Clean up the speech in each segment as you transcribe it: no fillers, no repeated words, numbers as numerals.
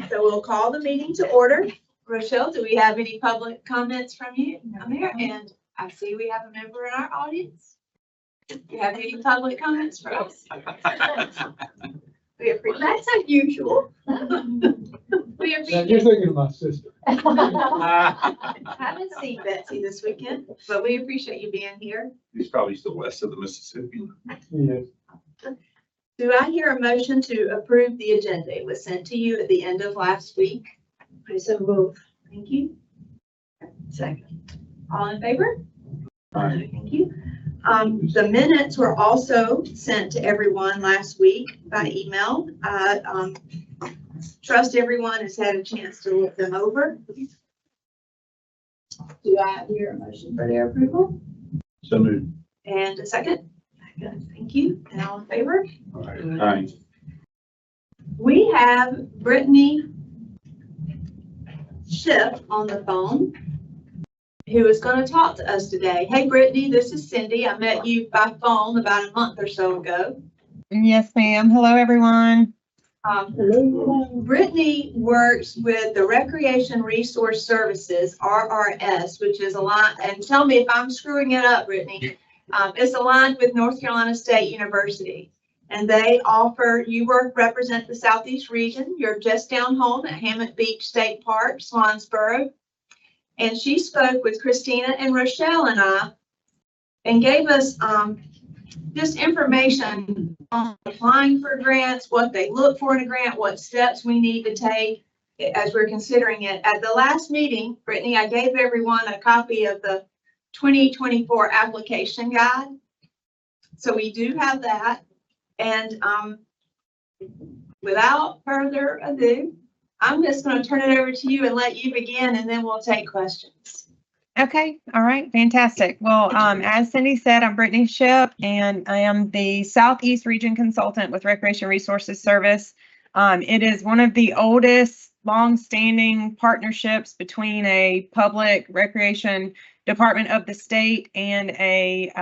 So we'll call the meeting to order. Rochelle, do we have any public comments from you down there? And I see we have a member in our audience. Do you have any public comments for us? We appreciate That's unusual. We Now, appreciate you're thinking of my sister. I haven't seen Betsy this weekend, but we appreciate you being here. He's probably still west of the Mississippi. Yes. Do I hear a motion to approve the agenda? It was sent to you at the end of last week. I so move. Thank you. Second. All in favor? Thank you. The minutes were also sent to everyone last week by email. Trust everyone has had a chance to look them over. Do I hear a motion for their approval? So moved. And a second? Second. Thank you. And all in favor? Aye. We have Brittany Schiff on the phone, who is going to talk to us today. Hey, Brittany, this is Cindy. I met you by phone about a month or so ago. Yes, ma'am. Hello, everyone. Brittany works with the Recreation Resource Services, RRS, which is aligned, and tell me if I'm screwing it up, Brittany. It's aligned with North Carolina State University. And they offer, represent the Southeast region. You're just down home at Hammock Beach State Park, Swansboro. And she spoke with Christina and Rochelle and I and gave us just information on applying for grants, what they look for in a grant, what steps we need to take as we're considering it. At the last meeting, Brittany, I gave everyone a copy of the 2024 application guide. So we do have that. And without further ado, I'm just going to turn it over to you and let you begin, and then we'll take questions. Okay. All right. Fantastic. Well, as Cindy said, I'm Brittany Ship, and I am the Southeast Region Consultant with Recreation Resources Service. It is one of the oldest, long-standing partnerships between a public recreation department of the state and a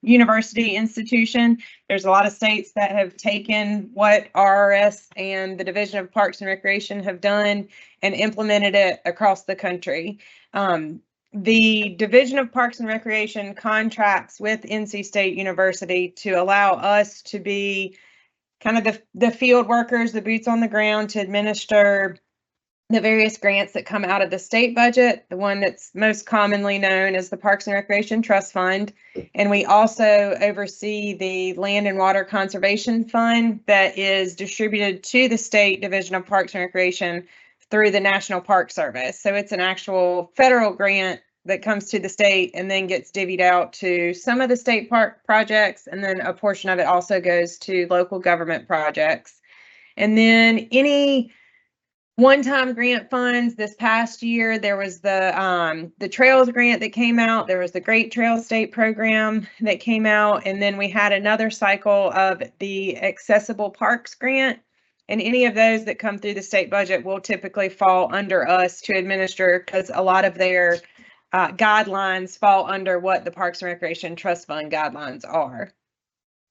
university institution. There's a lot of states that have taken what RRS and the Division of Parks and Recreation have done and implemented it across the country. The Division of Parks and Recreation contracts with NC State University to allow us to be kind of the field workers, the boots on the ground to administer the various grants that come out of the state budget. The one that's most commonly known as the Parks and Recreation Trust Fund. And we also oversee the Land and Water Conservation Fund that is distributed to the State Division of Parks and Recreation through the National Park Service. So it's an actual federal grant that comes to the state and then gets divvied out to some of the state park projects. And then a portion of it also goes to local government projects. And then any one-time grant funds. This past year, there was the Trails grant that came out. There was the Great Trail State program that came out. And then we had another cycle of the Accessible Parks grant. And any of those that come through the state budget will typically fall under us to administer, because a lot of their guidelines fall under what the Parks and Recreation Trust Fund guidelines are.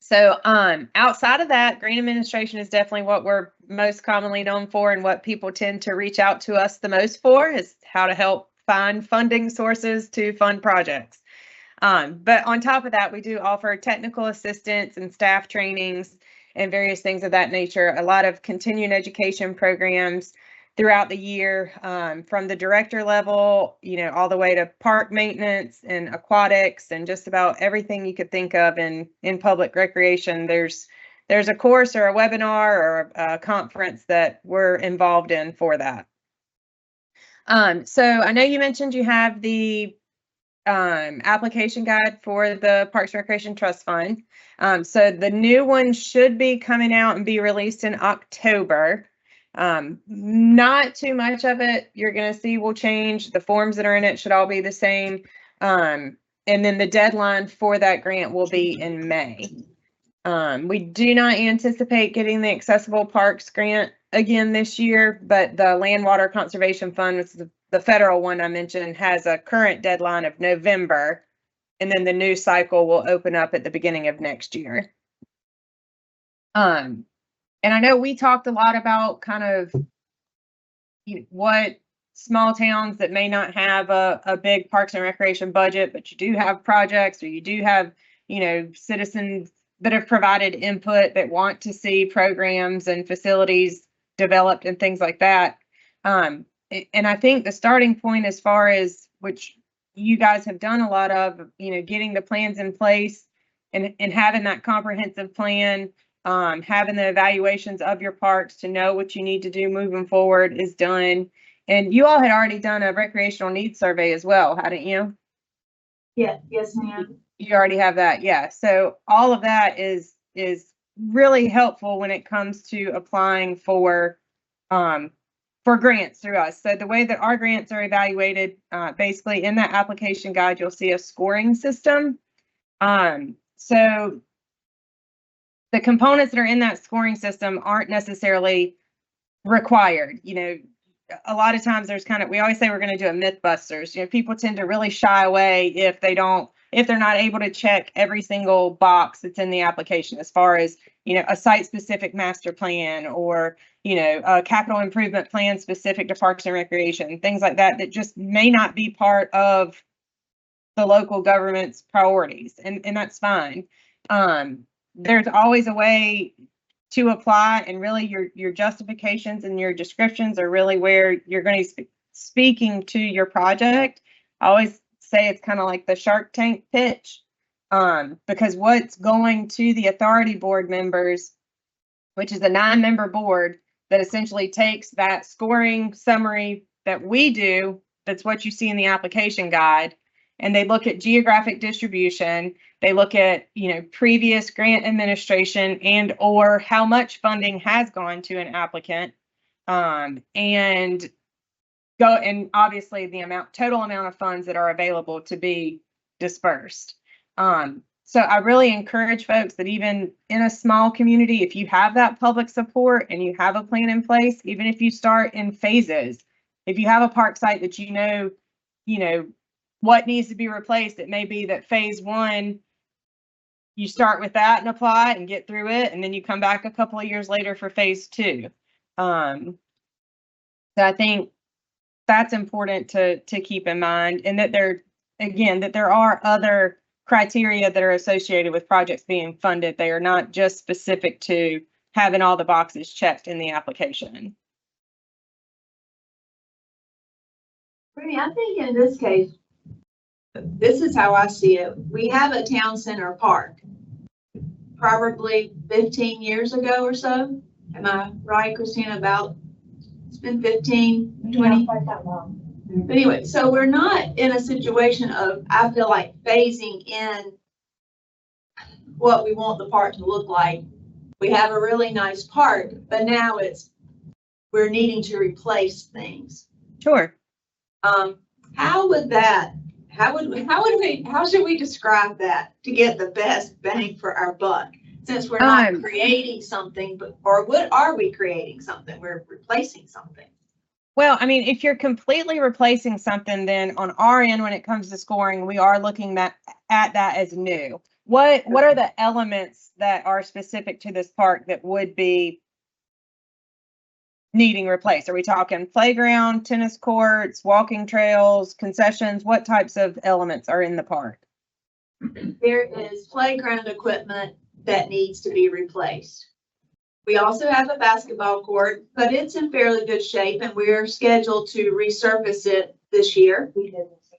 So outside of that, grant administration is definitely what we're most commonly known for, and what people tend to reach out to us the most for is how to help find funding sources to fund projects. But on top of that, we do offer technical assistance and staff trainings and various things of that nature, a lot of continuing education programs throughout the year, from the director level, all the way to park maintenance and aquatics and just about everything you could think of in public recreation. There's a course or a webinar or a conference that we're involved in for that. So I know you mentioned you have the application guide for the Parks and Recreation Trust Fund. So the new one should be coming out and be released in October. Not too much of it you're going to see will change. The forms that are in it should all be the same. And then the deadline for that grant will be in May. We do not anticipate getting the Accessible Parks grant again this year, but the Land Water Conservation Fund, which is the federal one I mentioned, has a current deadline of November, and then the new cycle will open up at the beginning of next year. And I know we talked a lot about kind of what small towns that may not have a big parks and recreation budget, but you do have projects, or you do have, citizens that have provided input that want to see programs and facilities developed and things like that. And I think the starting point, as far as which you guys have done a lot of, getting the plans in place and having that comprehensive plan, having the evaluations of your parks to know what you need to do moving forward is done. And you all had already done a recreational needs survey as well, hadn't you? Yeah, yes, ma'am. You already have that, yeah. So all of that is really helpful when it comes to applying for grants through us. So the way that our grants are evaluated, basically in that application guide, you'll see a scoring system. So the components that are in that scoring system aren't necessarily required. A lot of times we always say we're going to do a Mythbusters. People tend to really shy away if they're not able to check every single box that's in the application, as far as, a site-specific master plan, or, a capital improvement plan specific to parks and recreation, things like that, that just may not be part of the local government's priorities. And that's fine. There's always a way to apply, and really your justifications and your descriptions are really where you're going to be speaking to your project. I always say it's kind of like the Shark Tank pitch, because what's going to the authority board members, which is a 9-member board that essentially takes that scoring summary that we do, that's what you see in the application guide, and they look at geographic distribution. They look at, previous grant administration and or how much funding has gone to an applicant, and obviously the total amount of funds that are available to be dispersed. So I really encourage folks that even in a small community, if you have that public support and you have a plan in place, even if you start in phases, if you have a park site that what needs to be replaced, it may be that phase 1, you start with that and apply and get through it, and then you come back a couple of years later for phase 2. So I think that's important to keep in mind, and that there are other criteria that are associated with projects being funded. They are not just specific to having all the boxes checked in the application. Brittany, I think in this case, this is how I see it. We have a town center park, probably 15 years ago or so. Am I right, Christina? It's been 15, 20. Not quite that long. But anyway, so we're not in a situation of, I feel like, phasing in what we want the park to look like. We have a really nice park, but now we're needing to replace things. Sure. How should we describe that to get the best bang for our buck? Since we're not creating something, what are we creating something? We're replacing something. Well, I mean, if you're completely replacing something, then on our end, when it comes to scoring, we are looking at that as new. What are the elements that are specific to this park that would be needing replaced? Are we talking playground, tennis courts, walking trails, concessions? What types of elements are in the park? There is playground equipment that needs to be replaced. We also have a basketball court, but it's in fairly good shape, and we're scheduled to resurface it this year.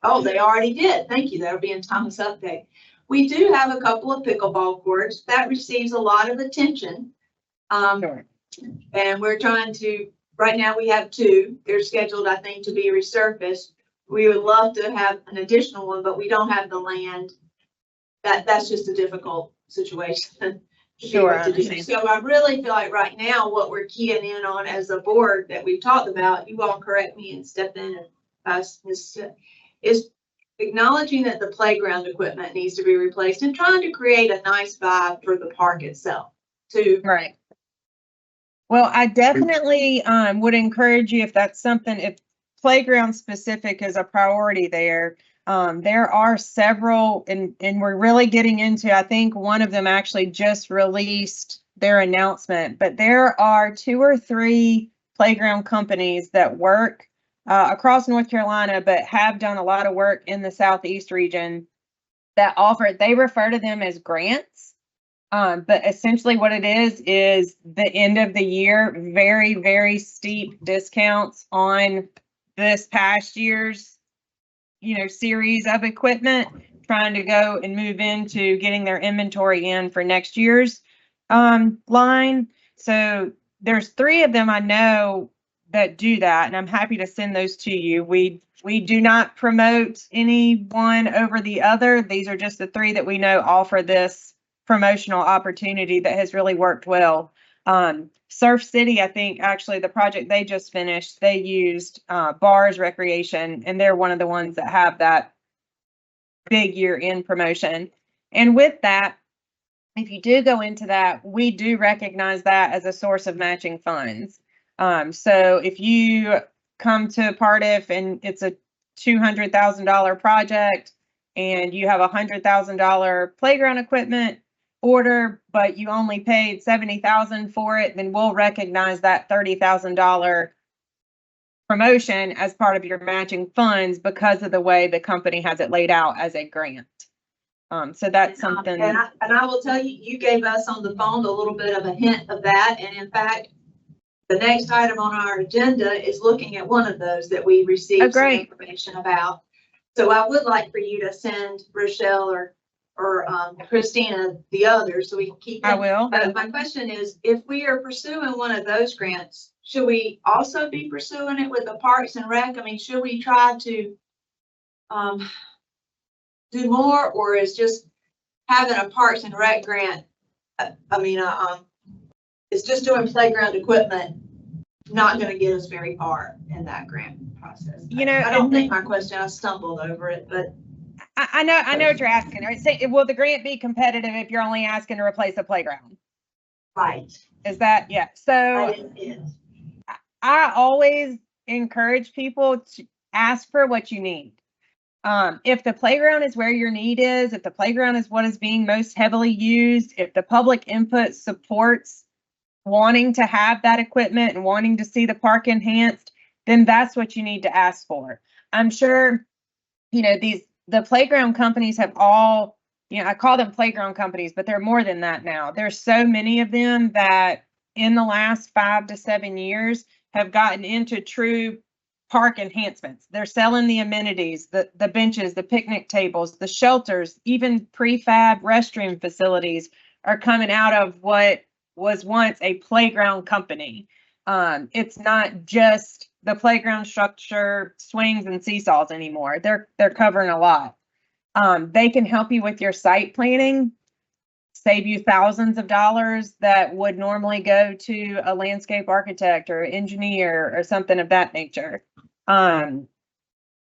Oh, they already did. Thank you. That'll be in Thomas update. We do have a couple of pickleball courts that receives a lot of attention. Sure. And we're trying to, right now we have 2. They're scheduled, I think, to be resurfaced. We would love to have an additional one, but we don't have the land. That's just a difficult situation. Sure. So I really feel like right now what we're keying in on as a board that we've talked about, you all correct me and step in, is acknowledging that the playground equipment needs to be replaced and trying to create a nice vibe for the park itself too. Right. Well, I definitely would encourage you, if that's something, if playground specific is a priority there. There are several, and we're really getting into, I think one of them actually just released their announcement, but there are 2 or 3 playground companies that work across North Carolina, but have done a lot of work in the Southeast region that offer, they refer to them as grants. But essentially what it is the end of the year, very, very steep discounts on this past year's, series of equipment, trying to go and move into getting their inventory in for next year's line. So there's 3 of them I know that do that, and I'm happy to send those to you. We do not promote any one over the other. These are just the 3 that we know offer this promotional opportunity that has really worked well. Surf City, I think actually the project they just finished, they used Bars Recreation, and they're one of the ones that have that big year-end promotion. And with that, if you do go into that, we do recognize that as a source of matching funds. So if you come to Partif and it's a $200,000 project and you have $100,000 playground equipment order, but you only paid $70,000 for it, then we'll recognize that $30,000 promotion as part of your matching funds because of the way the company has it laid out as a grant. So that's something. And I will tell you, you gave us on the phone a little bit of a hint of that. And in fact, the next item on our agenda is looking at one of those that we received some information about. So I would like for you to send Rochelle or Christina the others so we can keep them. I will. But my question is, if we are pursuing one of those grants, should we also be pursuing it with the Parks and Rec? I mean, should we try to do more, or is just having a Parks and Rec grant, it's just doing playground equipment, not going to get us very far in that grant process? I don't think my question, I stumbled over it, but I know what you're asking. Will the grant be competitive if you're only asking to replace a playground? right. Is that, yeah. So I always encourage people to ask for what you need. If the playground is where your need is, if the playground is what is being most heavily used, if the public input supports wanting to have that equipment and wanting to see the park enhanced, then that's what you need to ask for. I'm sure, the playground companies have all, I call them playground companies, but they're more than that now. There's so many of them that in the last 5 to 7 years have gotten into true park enhancements. They're selling the amenities, the benches, the picnic tables, the shelters, even prefab restroom facilities are coming out of what was once a playground company. It's not just the playground structure, swings and seesaws anymore. They're covering a lot. They can help you with your site planning, save you thousands of dollars that would normally go to a landscape architect or engineer or something of that nature.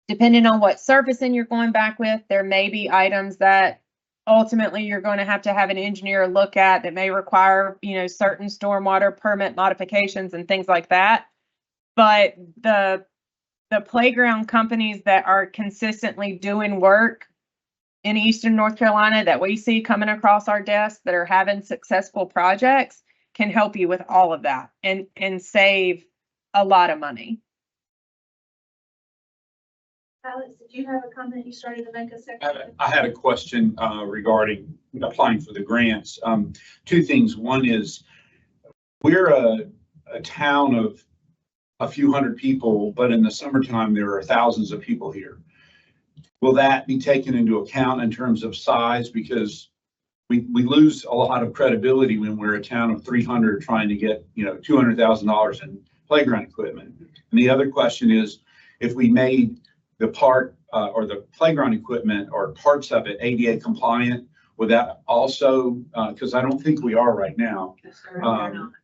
Depending on what surfacing you're going back with, there may be items that ultimately you're going to have an engineer look at that may require, certain stormwater permit modifications and things like that. But the playground companies that are consistently doing work in Eastern North Carolina that we see coming across our desk that are having successful projects can help you with all of that and save a lot of money. Alex, did you have a comment you started to make a second? I had a question regarding applying for the grants. 2 things. One is we're a town of a few hundred people, but in the summertime, there are thousands of people here. Will that be taken into account in terms of size? Because we lose a lot of credibility when we're a town of 300 trying to get, $200,000 in playground equipment. And the other question is, if we made the park or the playground equipment or parts of it ADA compliant, would that also, because I don't think we are right now,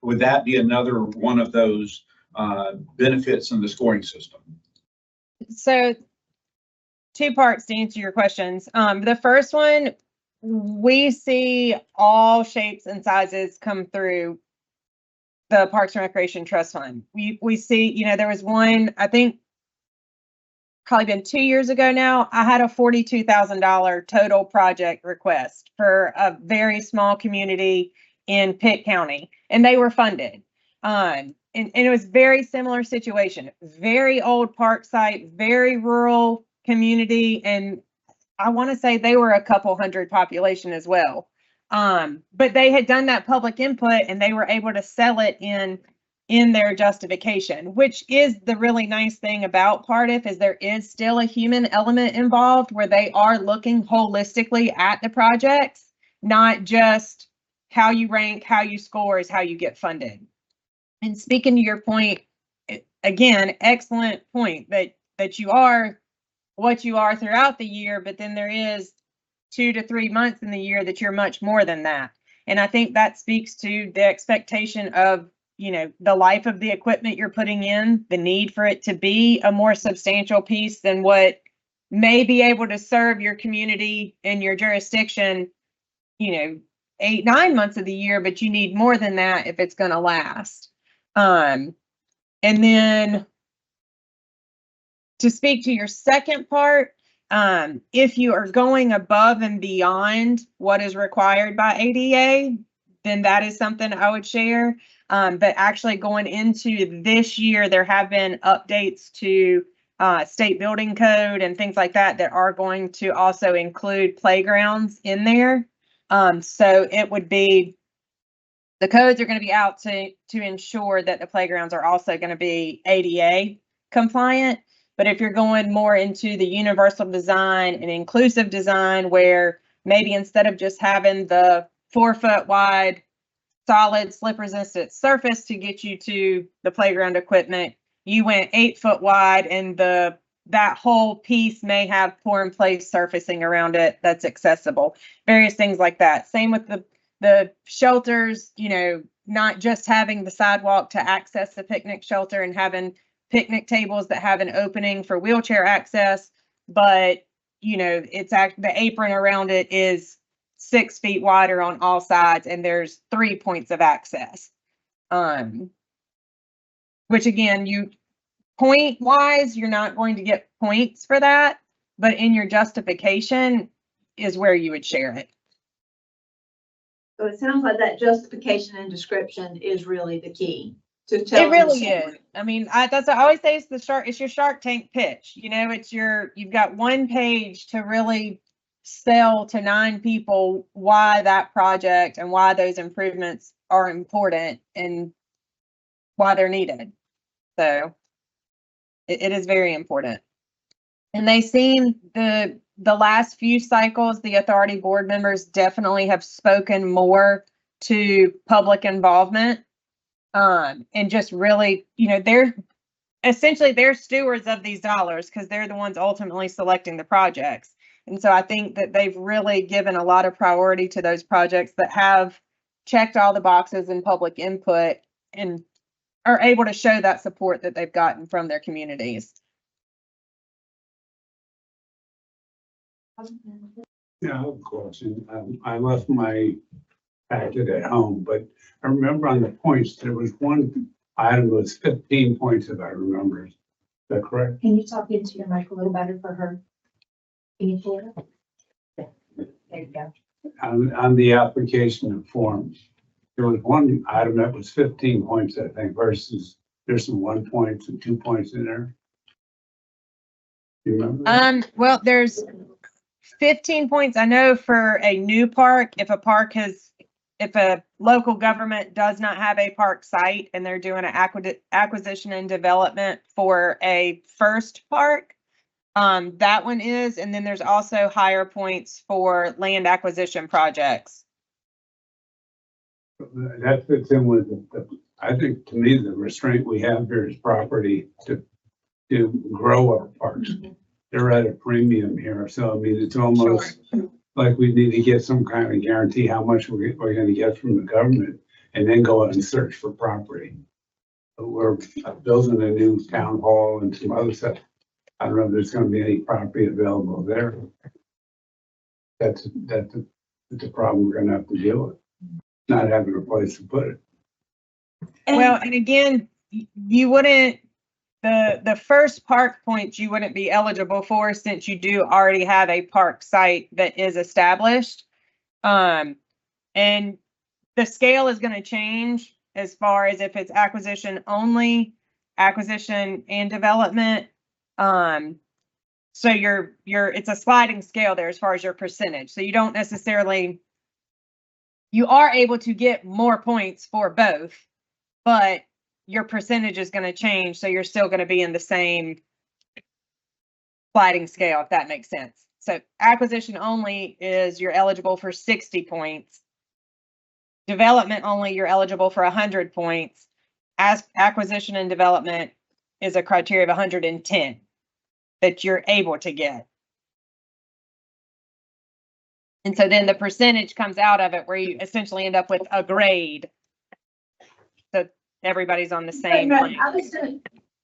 would that be another one of those benefits in the scoring system? So 2 parts to answer your questions. The first one, we see all shapes and sizes come through the Parks and Recreation Trust Fund. We see, there was one, I think probably been 2 years ago now, I had a $42,000 total project request for a very small community in Pitt County, and they were funded. and it was very similar situation, very old park site, very rural community. And I want to say they were a couple hundred population as well. But they had done that public input and they were able to sell it in their justification, which is the really nice thing about Cardiff is there is still a human element involved where they are looking holistically at the projects, not just how you rank, how you score is how you get funded. And speaking to your point, again, excellent point that you are what you are throughout the year, but then there is 2 to 3 months in the year that you're much more than that. And I think that speaks to the expectation of, you know, the life of the equipment you're putting in, the need for it to be a more substantial piece than what may be able to serve your community and your jurisdiction, you know, 8, 9 months of the year, but you need more than that if it's going to last. And then to speak to your second part, if you are going above and beyond what is required by ADA, then that is something I would share. But actually going into this year, there have been updates to state building code and things like that that are going to also include playgrounds in there. So it would be, the codes are going to be out to ensure that the playgrounds are also going to be ADA compliant. But if you're going more into the universal design and inclusive design, where maybe instead of just having the 4-foot wide solid slip resistant surface to get you to the playground equipment, you went 8-foot wide and that whole piece may have pour in place surfacing around it that's accessible, various things like that. Same with the shelters, you know, not just having the sidewalk to access the picnic shelter and having picnic tables that have an opening for wheelchair access, but you know, the apron around it is 6 feet wider on all sides and there's 3 points of access. Which again, you point wise, you're not going to get points for that, but in your justification is where you would share it. So it sounds like that justification and description is really the key to It tell. really is. I mean, that's what I always say, it's your Shark Tank pitch. You know, you've got one page to really sell to 9 people why that project and why those improvements are important and why they're needed. So it is very important. And they've seen the last few cycles, the authority board members definitely have spoken more to public involvement. And just really, you know, they're stewards of these dollars because they're the ones ultimately selecting the projects. And so I think that they've really given a lot of priority to those projects that have checked all the boxes in public input and are able to show that support that they've gotten from their communities. Yeah, of course. I left my packet at home, but I remember on the points, there was one item that was 15 points, if I remember. Is that correct? Can you talk into your mic a little better for her? Can you hear her? There you go. On the application of forms, there was one item that was 15 points, I think, versus there's some 1 point and 2 points in there. You remember that? Well, there's 15 points. I know for a new park, if a local government does not have a park site and they're doing an acquisition and development for a first park, that one is, and then there's also higher points for land acquisition projects. That fits in with I think to me, the restraint we have here is property to grow our parks. They're at a premium here. So, I mean, it's almost like we need to get some kind of guarantee how much we're going to get from the government and then go out and search for property. We're building a new town hall and some other stuff. I don't know if there's going to be any property available there. That's the problem we're going to have to deal with. Not having a place to put it. Well, and again, you wouldn't, the first park points you wouldn't be eligible for since you do already have a park site that is established. And the scale is going to change as far as if it's acquisition only, acquisition and development. So it's a sliding scale there as far as your percentage. So you don't necessarily, you are able to get more points for both, but your percentage is going to change. So you're still going to be in the same sliding scale, if that makes sense. So acquisition only is you're eligible for 60 points. Development only, you're eligible for 100 points. As acquisition and development is a criteria of 110 that you're able to get. And so then the percentage comes out of it where you essentially end up with a grade. So everybody's on the same plane.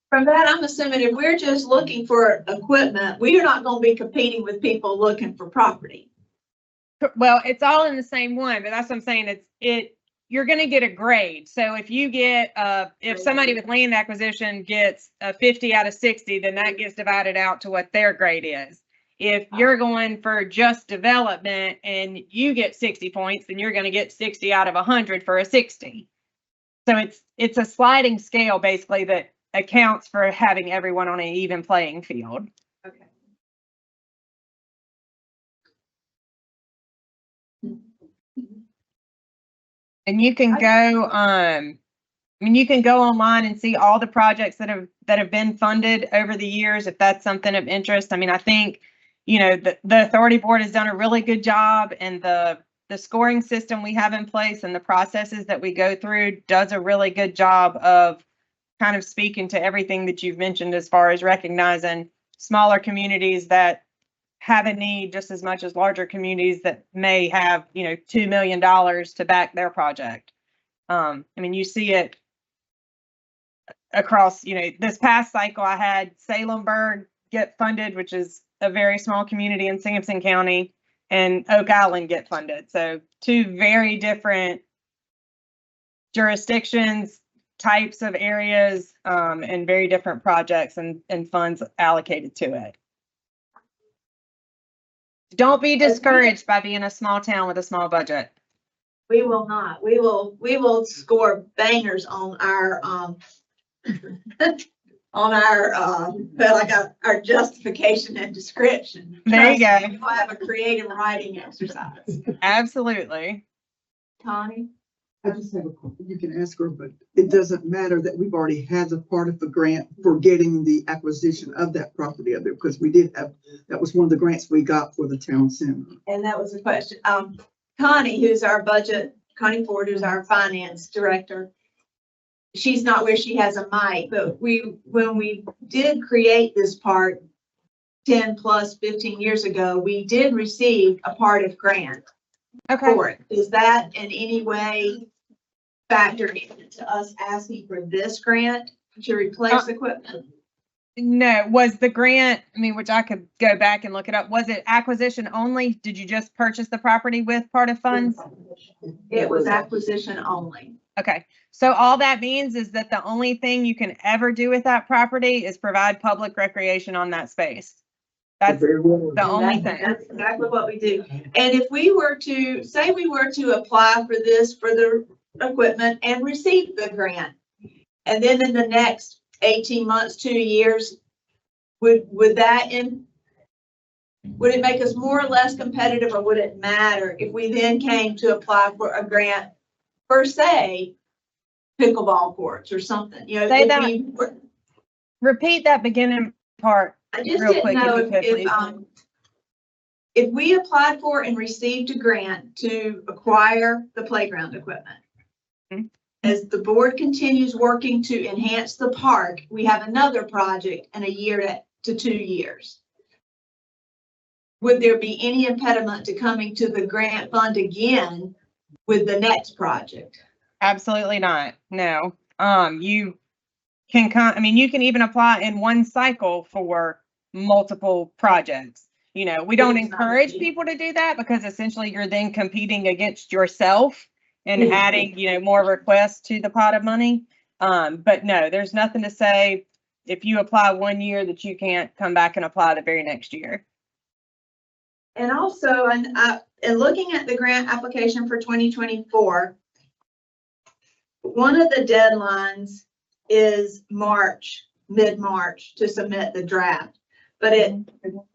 From that, I'm assuming if we're just looking for equipment, we are not going to be competing with people looking for property. Well, it's all in the same one, but that's what I'm saying. You're going to get a grade. So if you get, if somebody with land acquisition gets a 50 out of 60, then that gets divided out to what their grade is. If you're going for just development and you get 60 points, then you're going to get 60 out of 100 for a 60. So it's a sliding scale basically that accounts for having everyone on an even playing field. Okay. And you can go, you can go online and see all the projects that have been funded over the years, if that's something of interest. I mean, I think, the authority board has done a really good job, and the scoring system we have in place and the processes that we go through does a really good job of kind of speaking to everything that you've mentioned as far as recognizing smaller communities that have a need just as much as larger communities that may have, $2 million to back their project. You see it across, this past cycle I had Salemburg get funded, which is a very small community in Sampson County, and Oak Island get funded. So two very different jurisdictions, types of areas, and very different projects and funds allocated to it. Don't be discouraged by being a small town with a small budget. We will not. We will score bangers on our our justification and description. There you go. We'll have a creative writing exercise. Absolutely. Connie? I just have you can ask her, but it doesn't matter that we've already had a part of the grant for getting the acquisition of that property up there, because we did have, that was one of the grants we got for the town center. And that was a question. Connie, Connie Ford, who's our finance director, she's not where she has a mic, but when we did create this part 10 plus 15 years ago, we did receive a part of grant for it. Is that in any way factored into us asking for this grant to replace equipment? No, was the grant, which I could go back and look it up, was it acquisition only? Did you just purchase the property with part of funds? It was acquisition only. Okay, so all that means is that the only thing you can ever do with that property is provide public recreation on that space. That's the only thing. That's exactly what we do. And if we were to, say we were to apply for this, for the equipment and receive the grant, and then in the next 18 months, 2 years, would it make us more or less competitive, or would it matter if we then came to apply for a grant for, say, pickleball courts or something? Say that. Repeat that beginning part. I just real didn't quick, know if you could, if we applied for and received a grant to acquire the playground equipment. Mm-hmm. As the board continues working to enhance the park, we have another project in a year to 2 years. Would there be any impediment to coming to the grant fund again with the next project? Absolutely not. No. You can you can even apply in one cycle for multiple projects. We don't encourage people to do that, because essentially you're then competing against yourself and adding, more requests to the pot of money. But no, there's nothing to say if you apply 1 year that you can't come back and apply the very next year. And also, in looking at the grant application for 2024, one of the deadlines is March, mid-March, to submit the draft. But it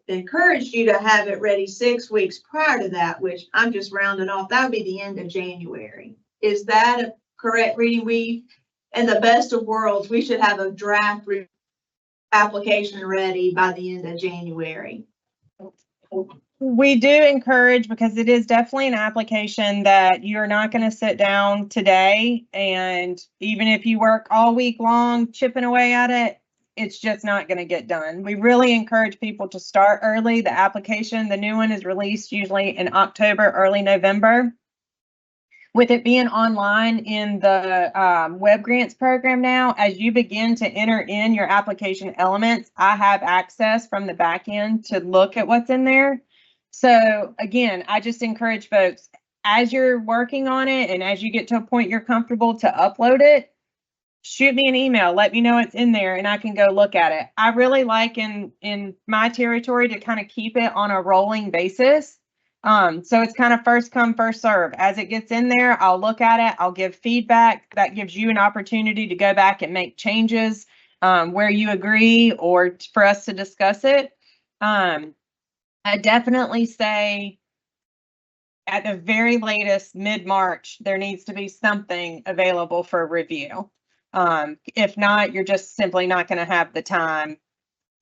encouraged you to have it ready 6 weeks prior to that, which I'm just rounding off. That would be the end of January. Is that a correct reading? In the best of worlds, we should have a draft application ready by the end of January. We do encourage, because it is definitely an application that you're not going to sit down today, and even if you work all week long chipping away at it, it's just not going to get done. We really encourage people to start early. The application, the new one, is released usually in October, early November. With it being online in the web grants program now, as you begin to enter in your application elements, I have access from the back end to look at what's in there. So again, I just encourage folks, as you're working on it and as you get to a point you're comfortable to upload it, shoot me an email, let me know it's in there and I can go look at it. I really like in my territory to kind of keep it on a rolling basis. So it's kind of first come, first serve. As it gets in there, I'll look at it, I'll give feedback. That gives you an opportunity to go back and make changes where you agree or for us to discuss it. I definitely say at the very latest, mid-March, there needs to be something available for review. If not, you're just simply not going to have the time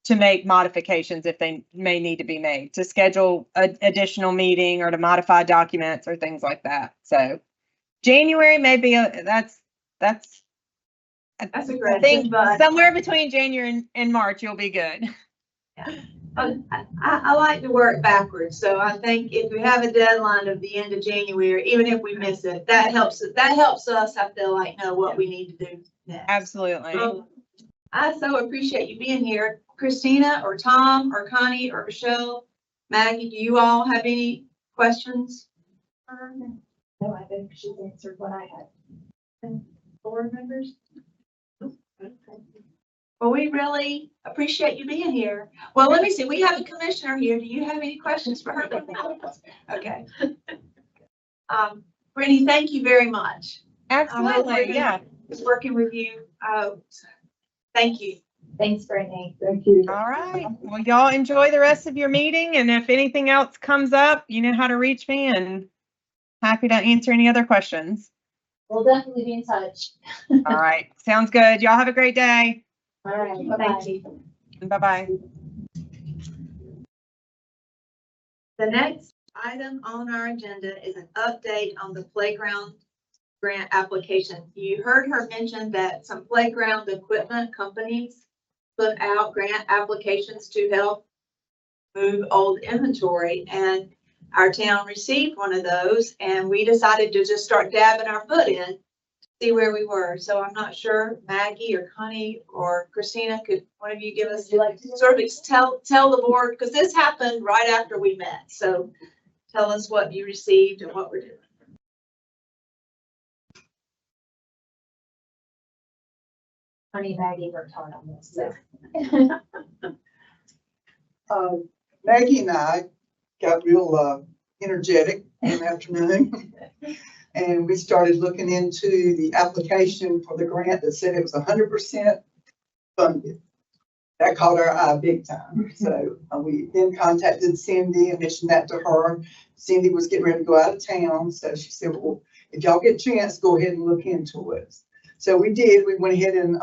to make modifications if they may need to be made, to schedule an additional meeting or to modify documents or things like that. So January may be, that's aggressive, I think but somewhere between January and March, you'll be good. I like to work backwards. So I think if we have a deadline of the end of January, even if we miss it, that helps us, I feel like, know what we need to do next. Absolutely. I so appreciate you being here. Christina or Tom or Connie or Michelle, Maggie, do you all have any questions? No, I think she's answered what I had. And board members? Well, we really appreciate you being here. Well, let me see. We have a commissioner here. Do you have any questions for her? Okay. Brittany, thank you very much. Absolutely. Yeah. Just working with you. Thank you. Thanks, Brittany. Thank you. All right. Well, y'all enjoy the rest of your meeting. And if anything else comes up, you know how to reach me, and happy to answer any other questions. We'll definitely be in touch. All right. Sounds good. Y'all have a great day. All right, Thank bye-bye. you. Bye-bye. The next item on our agenda is an update on the playground grant application. You heard her mention that some playground equipment companies put out grant applications to help move old inventory, and our town received one of those, and we decided to just start dabbing our foot in to see where we were. So I'm not sure, Maggie or Connie or Christina, could one of you give us, Would you like to? sort of tell the board, because this happened right after we met. So tell us what you received and what we're doing. Honey, Maggie worked hard on this, so. Maggie and I got real energetic in the afternoon. And we started looking into the application for the grant that said it was 100% funded. That caught our eye big time. So we then contacted Cindy and mentioned that to her. Cindy was getting ready to go out of town. So she said, well, if y'all get a chance, go ahead and look into it. So we did. We went ahead and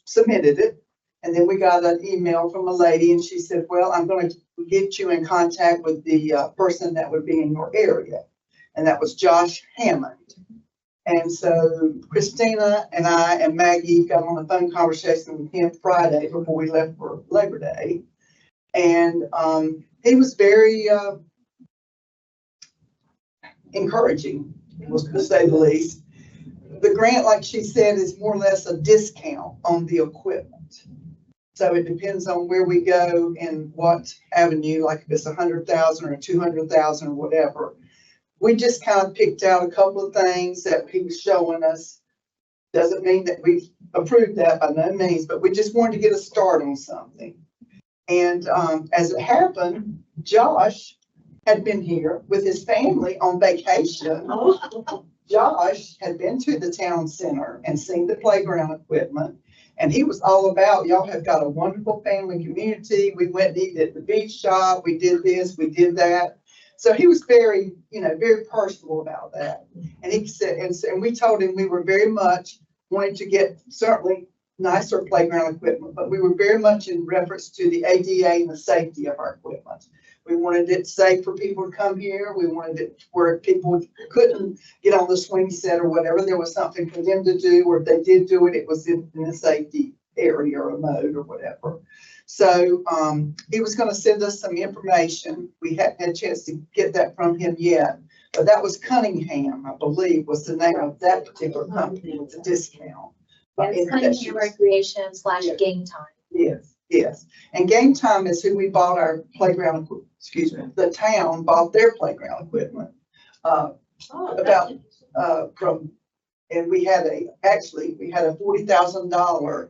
submitted it. And then we got an email from a lady and she said, well, I'm going to get you in contact with the person that would be in your area. And that was Josh Hammond. And so Christina and I and Maggie got on a phone conversation with him Friday before we left for Labor Day. And he was very encouraging, to say the least. The grant, like she said, is more or less a discount on the equipment. So it depends on where we go and what avenue, like if it's 100,000 or 200,000 or whatever. We just kind of picked out a couple of things that he was showing us. Doesn't mean that we approved that by no means, but we just wanted to get a start on something. And as it happened, Josh had been here with his family on vacation Josh had been to the town center and seen the playground equipment. And he was all about, y'all have got a wonderful family community. We went and eat at the beach shop. We did this, we did that. So he was very, very personal about that. And he said, and we told him we were very much wanting to get certainly nicer playground equipment, but we were very much in reference to the ADA and the safety of our equipment. We wanted it safe for people to come here. We wanted it where people couldn't get on the swing set or whatever. There was something for them to do, or if they did do it, it was in a safety area or a mode or whatever. So he was going to send us some information. We hadn't had a chance to get that from him yet, but that was Cunningham, I believe, was the name of that particular company with the discount. It's Cunningham Recreation Yeah. / Game Time. Yes, yes. And Game Time is who we bought our playground, excuse me, the town bought their playground equipment. About, from, and we had a $40,000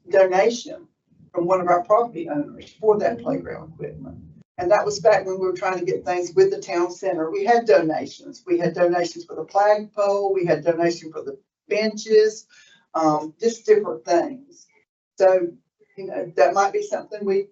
donation from one of our property owners for that playground equipment. And that was back when we were trying to get things with the town center. We had donations. We had donations for the flagpole. We had donations for the benches, just different things. So, that might be something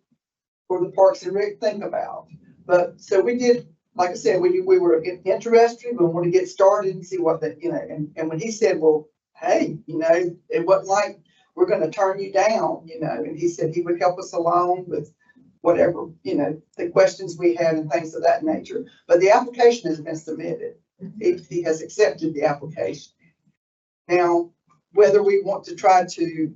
for the Parks and Rec think about. But so we did, like I said, we were interested. We wanted to get started and see what that, and when he said, well, hey, it wasn't like we're going to turn you down, and he said he would help us along with whatever, the questions we had and things of that nature. But the application has been submitted. He has accepted the application. Now, whether we want to try to,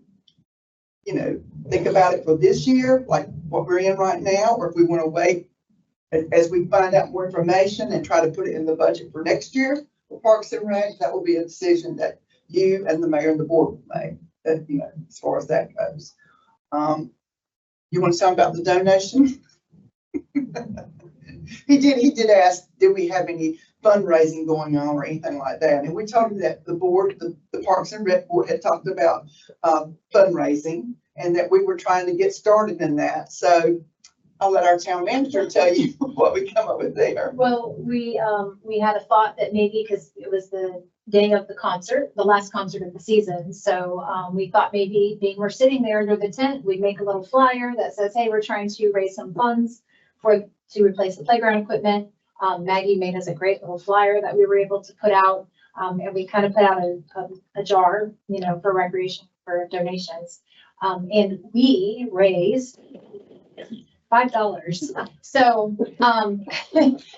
think about it for this year, like what we're in right now, or if we want to wait as we find out more information and try to put it in the budget for next year for Parks and Rec, that will be a decision that you and the mayor and the board will make, as far as that goes. You want to talk about the donation? He did ask, did we have any fundraising going on or anything like that? And we told him that the board, the Parks and Rec board had talked about fundraising and that we were trying to get started in that. So I'll let our town manager tell you what we come up with there. Well, we had a thought that maybe, because it was the day of the concert, the last concert of the season. So we thought maybe being we're sitting there under the tent, we'd make a little flyer that says, hey, we're trying to raise some funds to replace the playground equipment. Maggie made us a great little flyer that we were able to put out. And we kind of put out a jar, for recreation, for donations. And we raised $5. So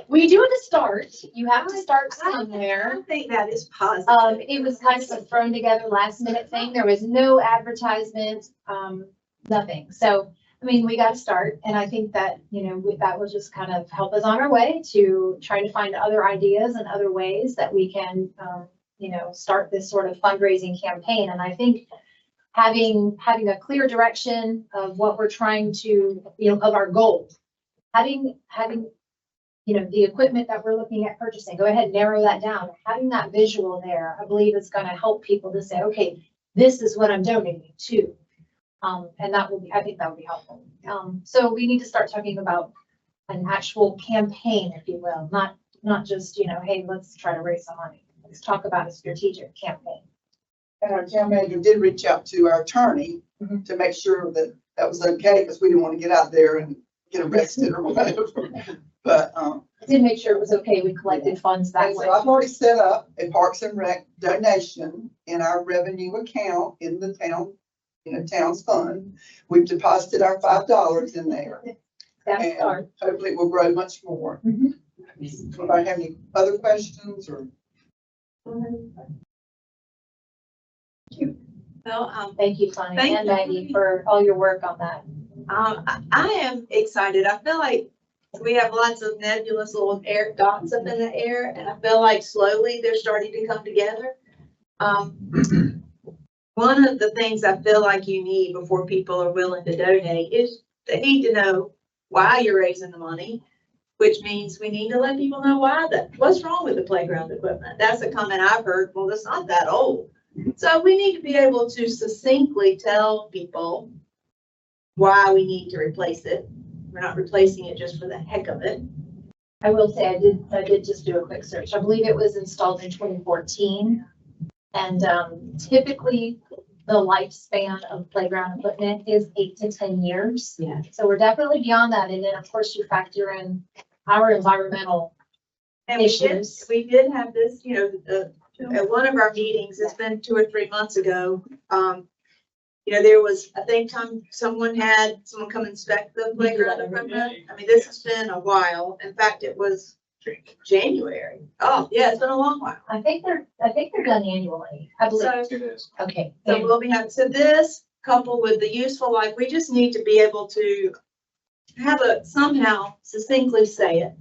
we do it to start. You have to start somewhere. I think that is positive. It was kind of a thrown together last minute thing. There was no advertisement, nothing. So, we got to start. And I think that, that will just kind of help us on our way to trying to find other ideas and other ways that we can, start this sort of fundraising campaign. And I think having a clear direction of what we're trying to, of our goal, having, the equipment that we're looking at purchasing, go ahead, narrow that down. Having that visual there, I believe is going to help people to say, okay, this is what I'm donating to. And I think that will be helpful. So we need to start talking about an actual campaign, if you will, not just, hey, let's try to raise some money. Let's talk about a strategic campaign. And our town manager did reach out to our attorney to make sure that that was okay, because we didn't want to get out there and get arrested or whatever. But I did make sure it was okay. We collected funds that way. so I've already set up a Parks and Rec donation in our revenue account in the town, town's fund. We've deposited our $5 in there. That's And start. hopefully it will grow much more. If I have any other questions or. Well, Thank you, Connie Thank and you. Maggie, for all your work on that. I am excited. I feel like we have lots of nebulous little air dots up in the air, and I feel like slowly they're starting to come together. One of the things I feel like you need before people are willing to donate is they need to know why you're raising the money, which means we need to let people know what's wrong with the playground equipment. That's a comment I've heard. Well, it's not that old. So we need to be able to succinctly tell people why we need to replace it. We're not replacing it just for the heck of it. I will say I did just do a quick search. I believe it was installed in 2014. And typically the lifespan of playground equipment is 8 to 10 years. Yeah. So we're definitely beyond that. And then of course you factor in our environmental And issues. we did have this, at one of our meetings, it's been 2 or 3 months ago. There was, I think, someone come inspect the playground equipment. I mean, this has been a while. In fact, it was January. Oh, yeah, it's been a long while. I think they're done annually. I believe. So, It is. Okay. so we'll be having, so this coupled with the useful life, we just need to be able to somehow succinctly say it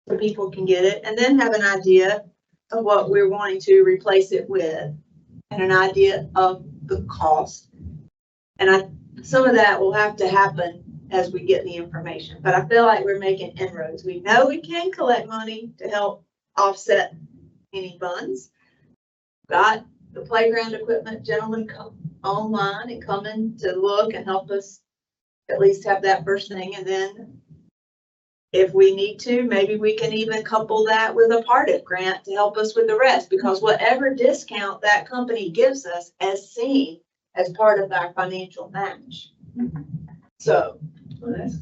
so people can get it, and then have an idea of what we're wanting to replace it with and an idea of the cost. And some of that will have to happen as we get the information, but I feel like we're making inroads. We know we can collect money to help offset any funds. Got the playground equipment gentlemen come online and coming to look and help us at least have that first thing. And then if we need to, maybe we can even couple that with a part-of grant to help us with the rest, because whatever discount that company gives us as seen as part of our financial match. So this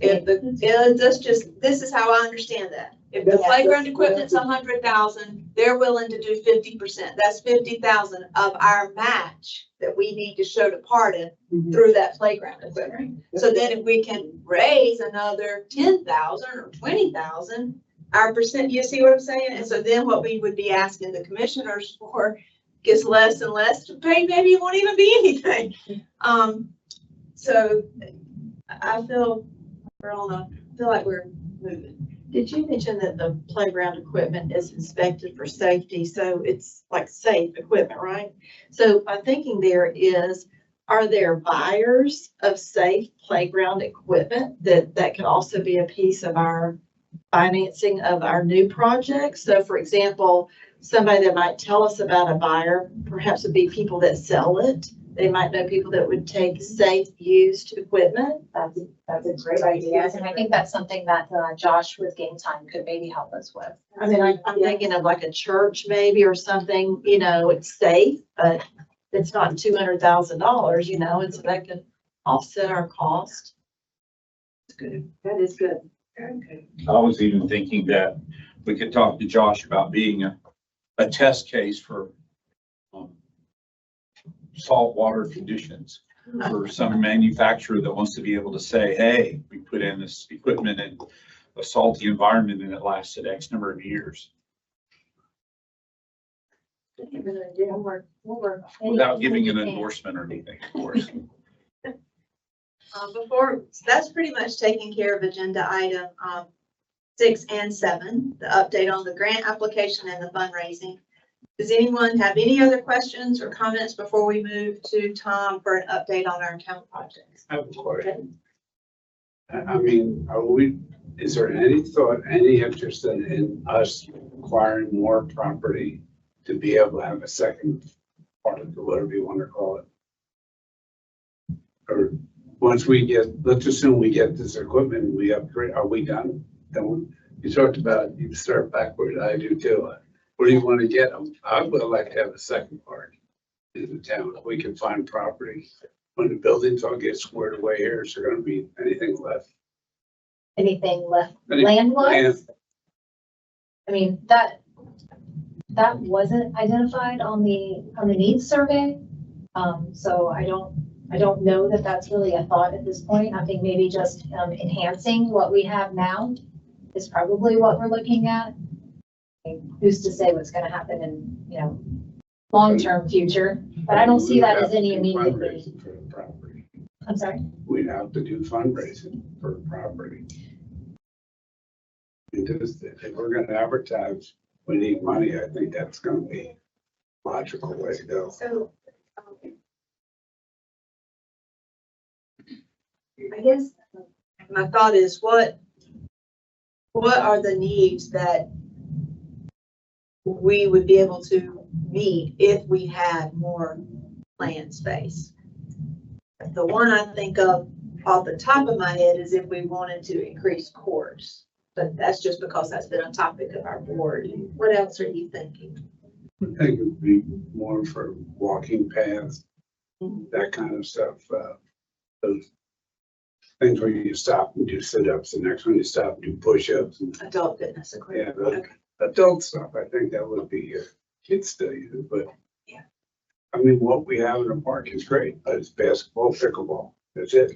is how I understand that. If the playground equipment's 100,000, they're willing to do 50%. That's 50,000 of our match that we need to show to Pardon through that playground equipment. So then if we can raise another 10,000 or 20,000, our percent, you see what I'm saying? And so then what we would be asking the commissioners for gets less and less to pay. Maybe it won't even be anything. So I feel like we're moving. Did you mention that the playground equipment is inspected for safety? So it's like safe equipment, right? So my thinking there is, are there buyers of safe playground equipment that could also be a piece of our financing of our new projects? So for example, somebody that might tell us about a buyer perhaps would be people that sell it. They might know people that would take safe used equipment. That's a great idea. And I think that's something that Josh with Game Time could maybe help us with. I mean, I'm thinking of like a church maybe or something, it's safe, but it's not $200,000, and so that could offset our cost. That's good. That is good. I was even thinking that we could talk to Josh about being a test case for saltwater conditions for some manufacturer that wants to be able to say, hey, we put in this equipment in a salty environment and it lasted X number of years. Without giving an endorsement or anything, of course. That's pretty much taking care of agenda item 6 and 7, the update on the grant application and the fundraising. Does anyone have any other questions or comments before we move to Tom for an update on our town projects? I have a question. I mean, is there any interest in us acquiring more property to be able to have a second part of it, whatever you want to call it? Or once let's assume we get this equipment, we upgrade, are we done? Then you talked about, you start backward, I do too. Where do you want to get them? I would like to have a second part in the town. We can find property. When the buildings all get squared away here, is there going to be anything left? Anything left Any land-wise? I mean, that wasn't identified on the needs survey. So I don't know that that's really a thought at this point. I think maybe just enhancing what we have now is probably what we're looking at. Who's to say what's going to happen in, long-term future, but I don't see that as any immediate need. For the property. I'm sorry? We'd have to do fundraising for the property. If we're going to advertise, we need money. I think that's going to be a logical way to go. So, I guess my thought is what are the needs that we would be able to meet if we had more land space? The one I think of off the top of my head is if we wanted to increase courts. But that's just because that's been a topic of our board. What else are you thinking? I think it would be more for walking paths, that kind of stuff. Those things where you stop and do sit-ups, the next one you stop and do push-ups. And Adult fitness equipment. Yeah, Okay. adult stuff, I think that would be kids studies, but. Yeah. I mean, what we have in the park is great, but it's basketball, pickleball, that's it.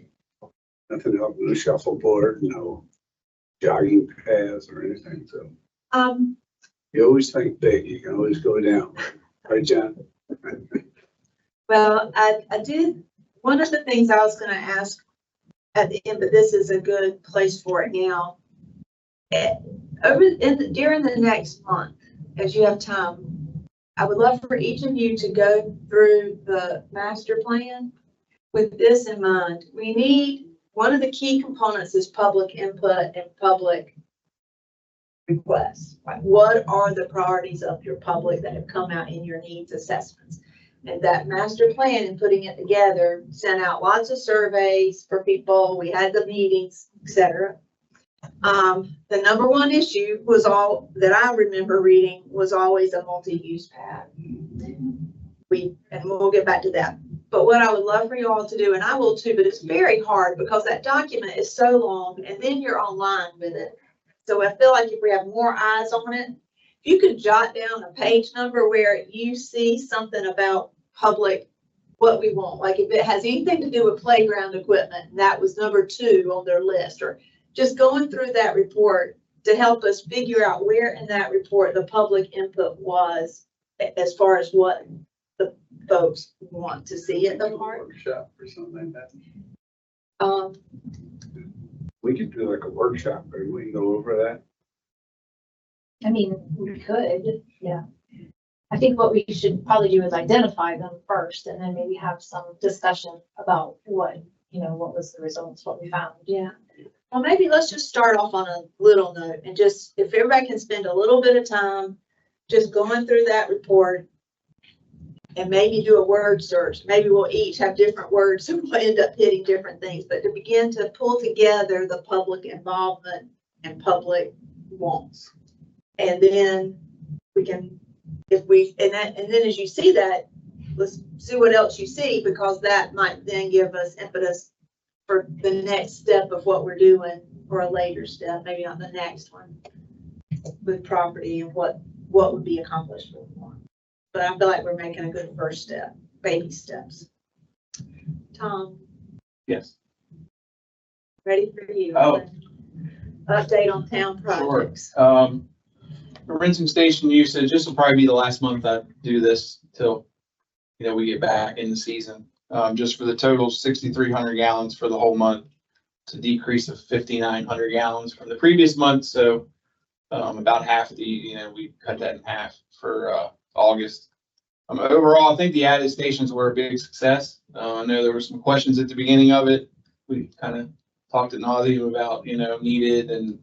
Nothing else, no shuffleboard, no jogging paths or anything, so. You always think big, you can always go down, right, John? Well, I did, one of the things I was gonna ask at the end, but this is a good place for it now. During the next month, as you have time, I would love for each of you to go through the master plan with this in mind. We need, one of the key components is public input and public requests. Like, what are the priorities of your public that have come out in your needs assessments? And that master plan and putting it together, sent out lots of surveys for people. We had the meetings, etc. The number one issue was all that I remember reading was always a multi-use pad. And we'll get back to that. But what I would love for you all to do, and I will too, but it's very hard because that document is so long and then you're online with it. So I feel like if we have more eyes on it, if you could jot down a page number where you see something about public, what we want, like if it has anything to do with playground equipment, and that was number 2 on their list, or just going through that report to help us figure out where in that report the public input was as far as what the folks want to see in the park. Workshop or something like that. We could do like a workshop, or we can go over that. I mean, we could, yeah. I think what we should probably do is identify them first and then maybe have some discussion about what, what was the results, what we found. Yeah. Well, maybe let's just start off on a little note and just, if everybody can spend a little bit of time just going through that report and maybe do a word search. Maybe we'll each have different words and we'll end up hitting different things, but to begin to pull together the public involvement and public wants. And then we can, and then as you see that, let's see what else you see, because that might then give us impetus for the next step of what we're doing, or a later step, maybe not the next one, with property and what would be accomplished with more. But I feel like we're making a good first step, baby steps. Tom, Yes. ready for you? Oh. Update on town projects. Rinsing station usage, this will probably be the last month I do this till, we get back in the season. Just for the total 6,300 gallons for the whole month. It's a decrease of 5,900 gallons from the previous month. So about half we cut that in half for August. Overall, I think the added stations were a big success. I know there were some questions at the beginning of it. We kind of talked at nauseam about, needed and,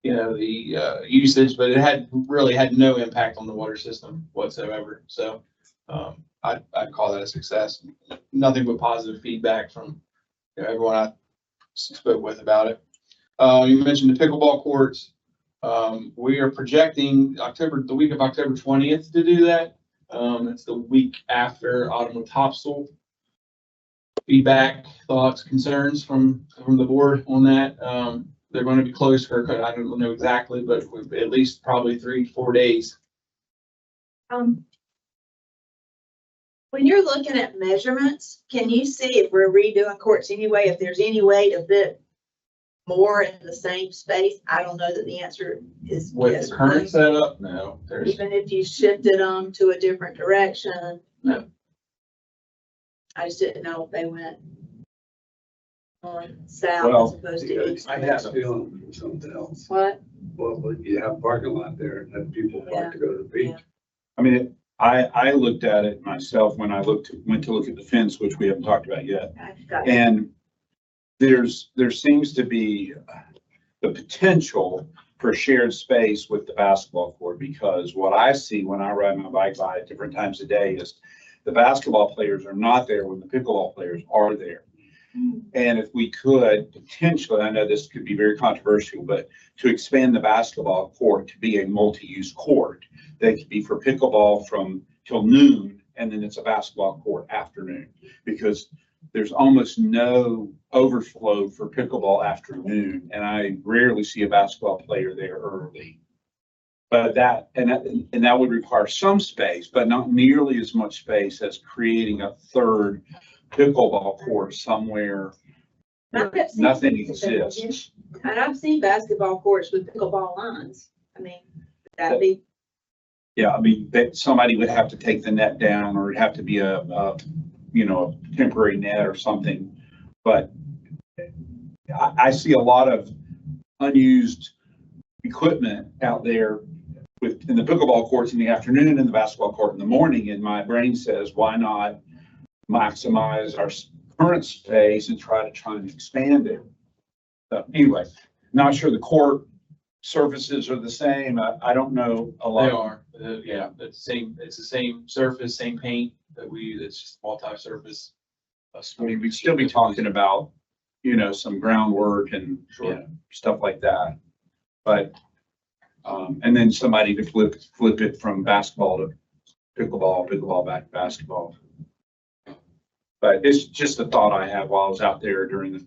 the usage, but it really had no impact on the water system whatsoever. So I'd call that a success. Nothing but positive feedback from everyone I spoke with about it. You mentioned the pickleball courts. We are projecting the week of October 20th to do that. It's the week after Autumn with Topsail. Feedback, thoughts, concerns from the board on that. They're going to be closed for, I don't know exactly, but at least probably 3-4 days. When you're looking at measurements, can you see if we're redoing courts anyway, if there's any way to fit more in the same space? I don't know that the answer is With yes the or current no. setup, no. Even if you shifted them to a different direction. No. I just didn't know if they went on south Well, as opposed to east. I have a feeling for something else. What? Well, you have a parking lot there and have people park to go to the beach. I mean, I looked at it myself when I went to look at the fence, which we haven't talked about yet. I've got it. And there seems to be the potential for shared space with the basketball court, because what I see when I ride my bike by at different times of day is the basketball players are not there when the pickleball players are there. And if we could potentially, I know this could be very controversial, but to expand the basketball court to be a multi-use court, that could be for pickleball from till noon, and then it's a basketball court afternoon, because there's almost no overflow for pickleball afternoon, and I rarely see a basketball player there early. But that would require some space, but not nearly as much space as creating a third pickleball court somewhere where nothing exists. And I've seen basketball courts with pickleball lines. I mean, that'd be, Yeah, I mean, that somebody would have to take the net down, or it'd have to be a temporary net or something. But I see a lot of unused equipment out there in the pickleball courts in the afternoon and the basketball court in the morning. And my brain says, why not maximize our current space and try and expand it? So anyway, not sure the court surfaces are the same. I don't know a lot. They are, yeah, it's the same surface, same paint that we use. It's just multi-surface. I mean, we'd still be talking about, some groundwork and stuff like that. But, and then somebody to flip it from basketball to pickleball back to basketball. But it's just a thought I had while I was out there during the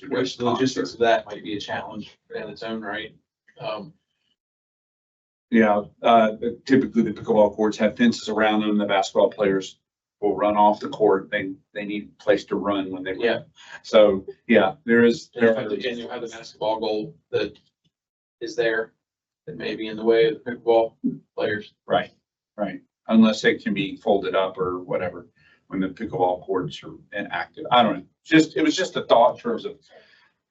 Which the logistics of that might be a challenge in its own right. Typically the pickleball courts have fences around them. The basketball players will run off the court. They need a place to run when they run. Yeah. So, yeah, there is. And you have the basketball goal that is there that may be in the way of the pickleball players. Right. Unless it can be folded up or whatever when the pickleball courts are inactive. I don't know. It was just a thought in terms of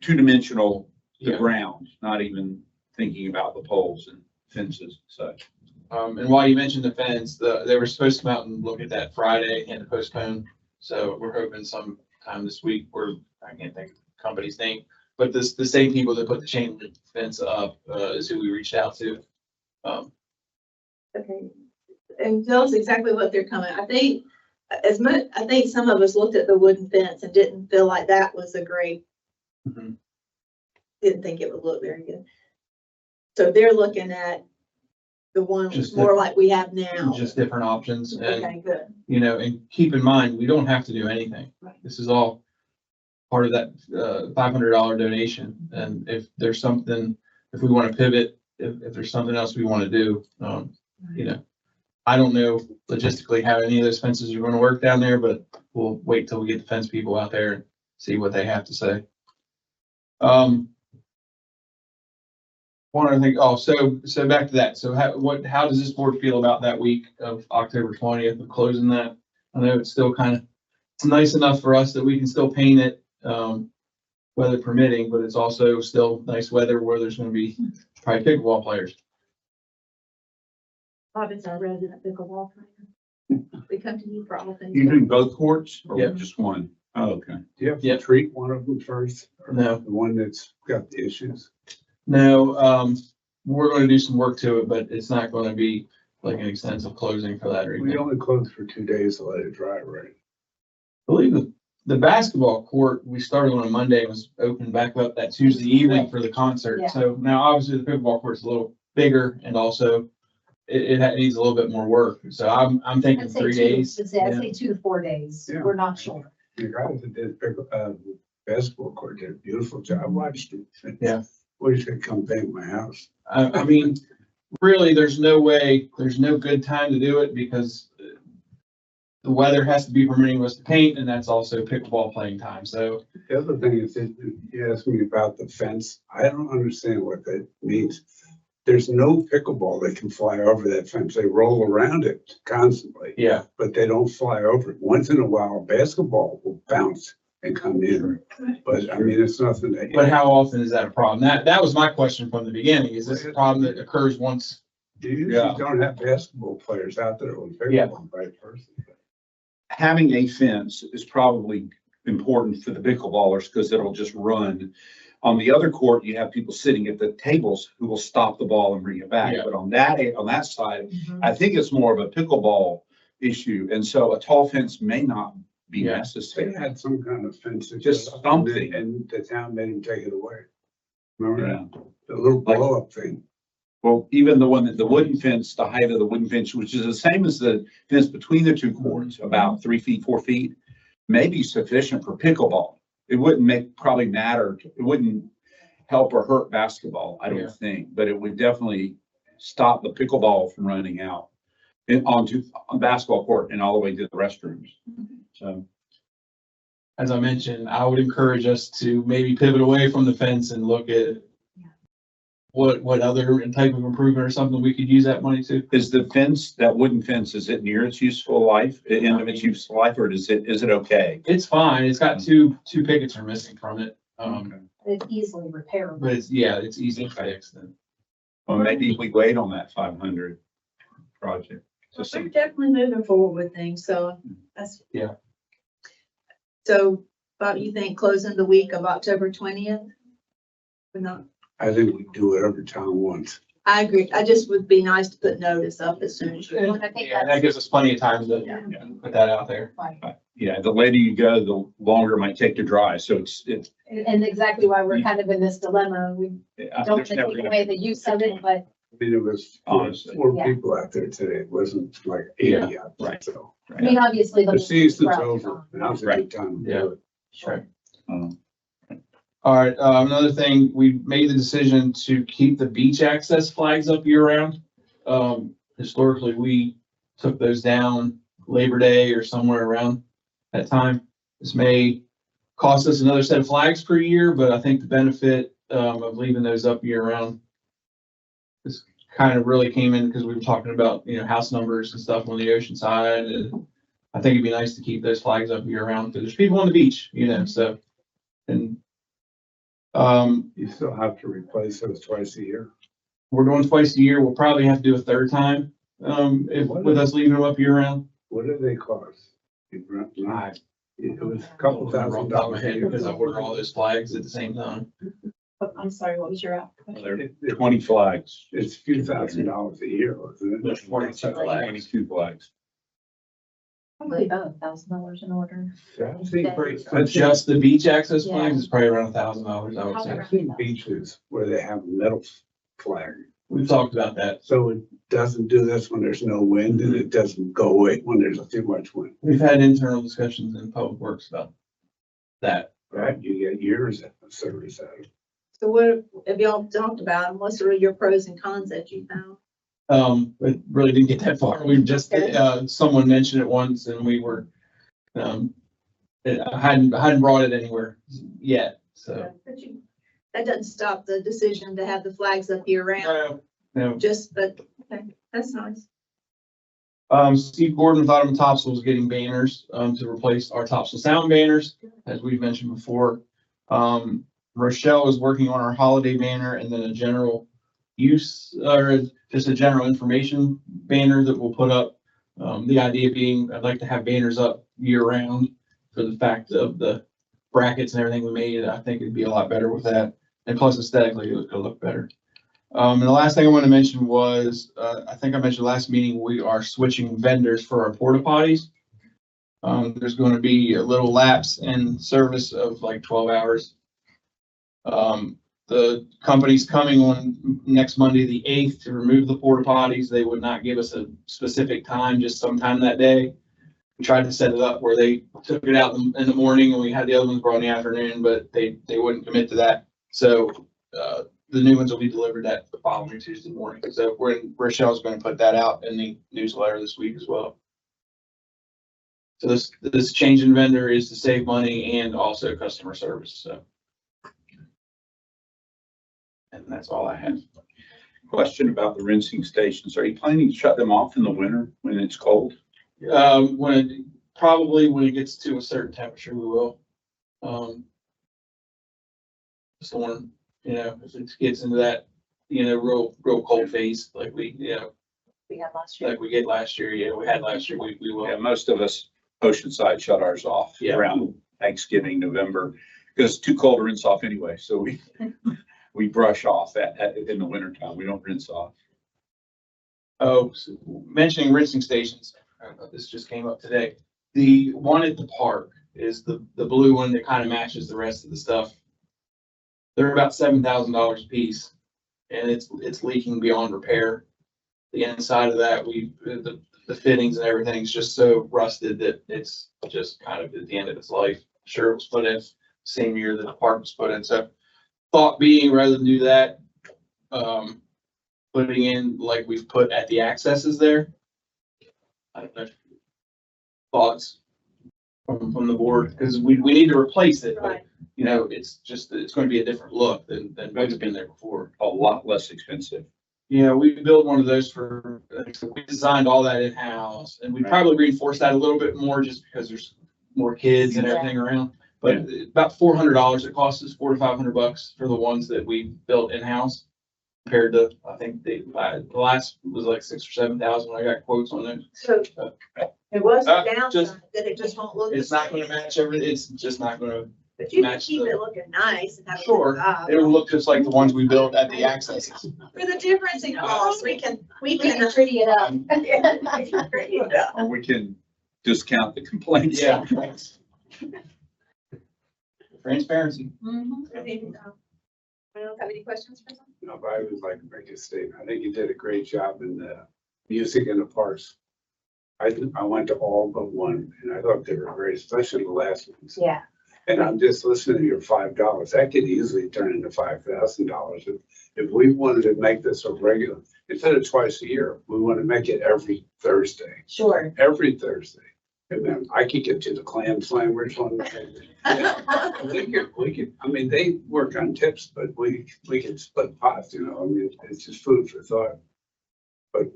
two-dimensional, the ground, not even thinking about the poles and fences, such. And while you mentioned the fence, they were supposed to come out and look at that Friday and to postpone. So we're hoping sometime this week, I can't think of the company's name, but the same people that put the chain link fence up is who we reached out to. okay. And tell us exactly what they're coming. I think some of us looked at the wooden fence and didn't feel like that was a great, didn't think it would look very good. So they're looking at the one Just more like we have now. Just different options. And, Okay, good. and keep in mind, we don't have to do anything. Right. This is all part of that $500 donation. And if there's something, if we want to pivot, if there's something else we want to do, I don't know logistically how any of those fences are going to work down there, but we'll wait till we get the fence people out there and see what they have to say. One other thing, so back to that. So how does this board feel about that week of October 20th of closing that? I know it's still it's nice enough for us that we can still paint it, weather permitting, but it's also still nice weather where there's going to be probably pickleball players. Bob is our resident pickleball player. We come to you for all things. You doing both courts or Yep. just one? Oh, okay. Do you have to Yep. treat one of them first? Or No. The one that's got the issues? No, we're going to do some work to it, but it's not going to be like an extensive closing for that or We anything. only closed for 2 days to let it dry, right? I believe the basketball court, we started on a Monday and was opened back up that Tuesday evening for the concert. Yeah. So now obviously the pickleball court's a little bigger and also it needs a little bit more work. So I'm thinking I'd say 3 days. I'd say 2 to 4 days. Yeah. We're not sure. The guys that did basketball court did a beautiful job. I watched it. Yeah. We should come paint my house. I mean, really, there's no good time to do it because the weather has to be permitting us to paint, and that's also pickleball playing time. So The other thing is, that you asked me about the fence. I don't understand what that means. There's no pickleball that can fly over that fence. They roll around it constantly, yeah, but they don't fly over it. Once in a while, basketball will bounce and come in. But I mean, it's nothing that. but how often is that a problem? That was my question from the beginning. Is this a problem that occurs once? You usually don't have basketball players out there with Yeah. pickleball by person. Having a fence is probably important for the pickleballers because it'll just run. On the other court, you have people sitting at the tables who will stop the ball and bring it back. Yeah. But on that side, I think it's more of a pickleball issue. And so a tall fence may not be Yeah. necessary. They had some kind of fence. that Just goes up, something. And the town made him take it away. Remember Yeah. that? The little blow up thing. Well, even the one that the wooden fence, the height of the wooden fence, which is the same as the fence between the two courts, about 3 feet, 4 feet, may be sufficient for pickleball. It wouldn't probably matter. It wouldn't help or hurt basketball, I Yeah. don't think, but it would definitely stop the pickleball from running out onto a basketball court and all the way to the restrooms. So, As I mentioned, I would encourage us to maybe pivot away from the fence and look at what other type of improvement or something we could use that money to. is the fence, that wooden fence, is it near its useful life, end of its useful life, or is it okay? It's fine. It's got two pickets are missing from it. It's easily repairable. But it's easy to fix then. Well, maybe we wait on that 500 project. Well, Just we're definitely moving forward with things, so that's. Yeah. So, Bob, you think closing the week of October 20th? We're not, I think we do whatever town wants. I agree. I just would be nice to put notice up as soon as you. And I think Yeah, that that's gives us plenty of time to put that out there. fine. Yeah, the later you go, the longer it might take to dry, so it's. And exactly why we're kind of in this dilemma. We don't want there's to never take gonna away be- the use of it, but I mean, it was Honestly. four Yeah. people out there today. It wasn't like 80 out there, Right. so. I mean, obviously. The season's crowd is over. on. Now's a good time to do it. Sure. All right, another thing, we made the decision to keep the beach access flags up year round. Historically, we took those down Labor Day or somewhere around that time. This may cost us another set of flags per year, but I think the benefit, of leaving those up year round this kind of really came in because we were talking about, house numbers and stuff on the ocean side. And I think it'd be nice to keep those flags up year round because there's people on the beach, so. And You still have to replace those twice a year. we're going twice a year. We'll probably have to do a third time, with us leaving them up year round. What do they cost? It was a I couple don't remember off the top of my $1,000 a head year. because I ordered all those flags at the same time. I'm sorry, what was your outcome? They're 20 flags. It's a few $1,000s a year, wasn't it? There's 42 flags. 22 flags. Probably about $1,000 in order. I think But just the beach access Yeah. flags is probably around $1,000, I would say. I've seen beaches where they have a metal flag. We've talked about that. So it doesn't do this when there's no wind and it doesn't go away when there's too much wind. We've had internal discussions in Public Works about that. Right, you get years of service out of it. So what have y'all talked about, and what's sort of your pros and cons that you found? It really didn't get that far. We just, Okay. someone mentioned it once and we were, I hadn't brought it anywhere yet, so. But that doesn't stop the decision to have the flags up year round, No. but, okay, that's nice. Steve Gordon with Autumn Topsail was getting banners, to replace our Topsail Sound banners, as we've mentioned before. Rochelle is working on our holiday banner and then a general use, or just a general information banner that we'll put up. The idea being, I'd like to have banners up year round for the fact of the brackets and everything we made. I think it'd be a lot better with that. And plus aesthetically, it was gonna look better. And the last thing I want to mention was, I think I mentioned last meeting, we are switching vendors for our porta potties. There's going to be a little lapse in service of like 12 hours. The company's coming on next Monday, the 8th, to remove the porta potties. They would not give us a specific time, just sometime that day. We tried to set it up where they took it out in the morning and we had the other ones brought in the afternoon, but they wouldn't commit to that. So, the new ones will be delivered that the following Tuesday morning. So Rochelle's going to put that out in the newsletter this week as well. So this change in vendor is to save money and also customer service. So. And that's all I have. Question about the rinsing stations. Are you planning to shut them off in the winter when it's cold? Probably when it gets to a certain temperature, we will. Storm, if it gets into that, real cold phase like we We had last year. like we get last year. Yeah, we had last year. We will. Yeah, most of us Oceanside shut ours off Yeah. around Thanksgiving, November, because it's too cold to rinse off anyway. So we brush off in the winter time. We don't rinse off. Oh, so mentioning rinsing stations, this just came up today. The one at the park is the blue one that kind of matches the rest of the stuff. They're about $7,000 a piece, and it's leaking beyond repair. The inside of that, the fittings and everything's just so rusted that it's just kind of at the end of its life. Sure, it was put in same year that the park was put in. So thought being, rather than do that, putting in like we've put at the accesses there. I don't know. Thoughts from the board, because we need to replace it, but Right. you know, it's going to be a different look than what's been there before. A lot less expensive. Yeah, we built one of those we designed all that in-house, and we probably reinforce that a little bit more just because there's more kids and everything around. But about $400 it costs us, $400 to $500 for the ones that we built in-house. Compared to, I think the last was like 6,000 or 7,000 when I got quotes on it. So it was Uh, a just- downside that it just won't look. the It's not same. gonna match everything, it's just not gonna, But you can match keep the- it looking nice and have. a Sure. good job. it'll look just like the ones we built at the accesses. For the difference in cost, we can. We can pretty it up. Yeah. Or we can discount the complaints. Yeah. Transparency. Anyone else have any questions for them? No, but I would like to make a statement. I think you did a great job in the music in the parks. I went to all but one, and I thought they were great, especially the last ones. Yeah. And I'm just listening to your $5. That could easily turn into $5,000. If we wanted to make this a regular, instead of twice a year, we want to make it every Thursday, Sure. every Thursday. And then I could get you the clam slammers one. We could, I mean, they work on tips, but we could split pots, you know, I mean, it's just food for thought. But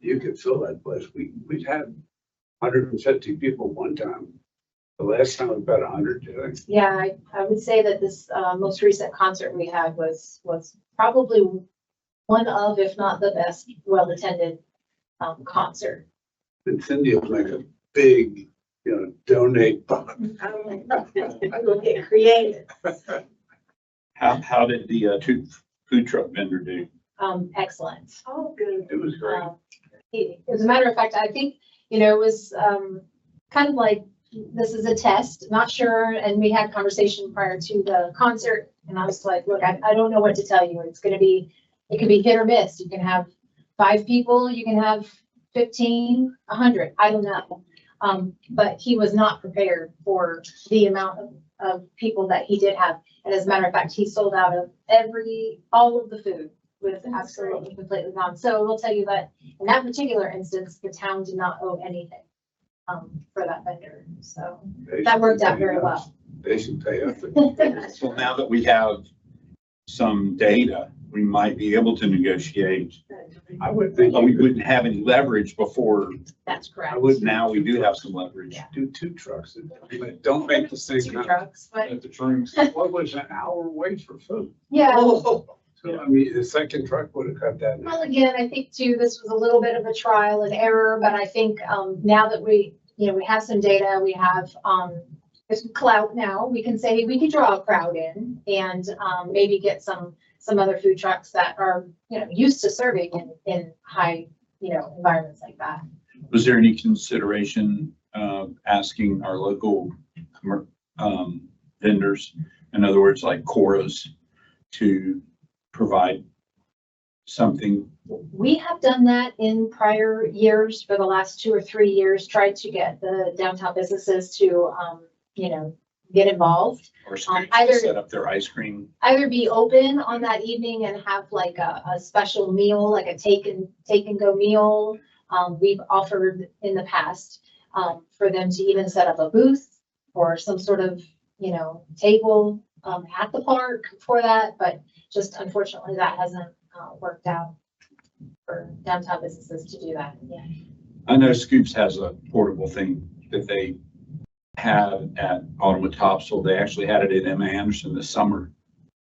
you could fill that place. We'd had 150 people one time. The last time was about 100, I think. Yeah, I would say that this most recent concert we had was probably one of, if not the best, well-attended concert. And Cindy will make a big, donate button. I will get creative. How did the food truck vendor do? Excellent. Oh, good. It was great. As a matter of fact, I think, it was kind of like, this is a test, not sure, and we had conversation prior to the concert, and I was like, look, I don't know what to tell you. It could be hit or miss. You can have 5 people, you can have 15, 100, I don't know. But he was not prepared for the amount of people that he did have. And as a matter of fact, he sold out of all of the food was absolutely completely gone. So we'll tell you that in that particular instance, the town did not owe anything for that vendor. So that worked out very well. They should pay us. So now that we have some data, we might be able to negotiate. I would think We you could wouldn't have any leverage before. That's correct. Now we do have some leverage. Yeah. do 2 trucks. But don't make the same. 2 trucks, but At the shrooms. What was an hour wait for food? yeah. So, I mean, the second truck would have cut that. Well, again, I think too, this was a little bit of a trial and error, but I think now that we have some data, we have there's clout now, we can say we can draw a crowd in and maybe get some other food trucks that are, used to serving in high, environments like that. Was there any consideration asking our local vendors, in other words, like Cora's, to provide something? We have done that in prior years for the last 2 or 3 years, tried to get the downtown businesses to, get involved. Or Scoops either- to set up their ice cream? Either be open on that evening and have like a special meal, like a take and go meal. We've offered in the past for them to even set up a booth or some sort of, table at the park for that, but just unfortunately that hasn't worked out for downtown businesses to do that. Yeah. I know Scoops has a portable thing that they have at Autumn with Topsail. They actually had it at Emma Anderson this summer.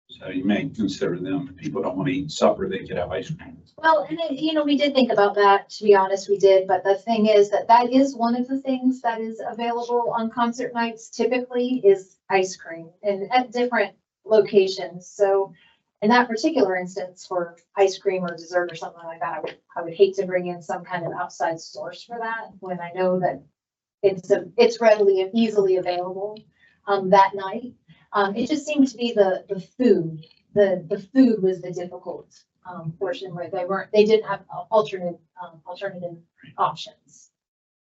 So you may consider them. If people don't want to eat supper, they could have ice cream. Well, and then, we did think about that, to be honest, we did, but the thing is that is one of the things that is available on concert nights typically is ice cream and at different locations. So in that particular instance for ice cream or dessert or something like that, I would hate to bring in some kind of outside source for that when I know that it's readily and easily available, that night. It just seemed to be the food, the food was the difficult, portion where they didn't have alternative options.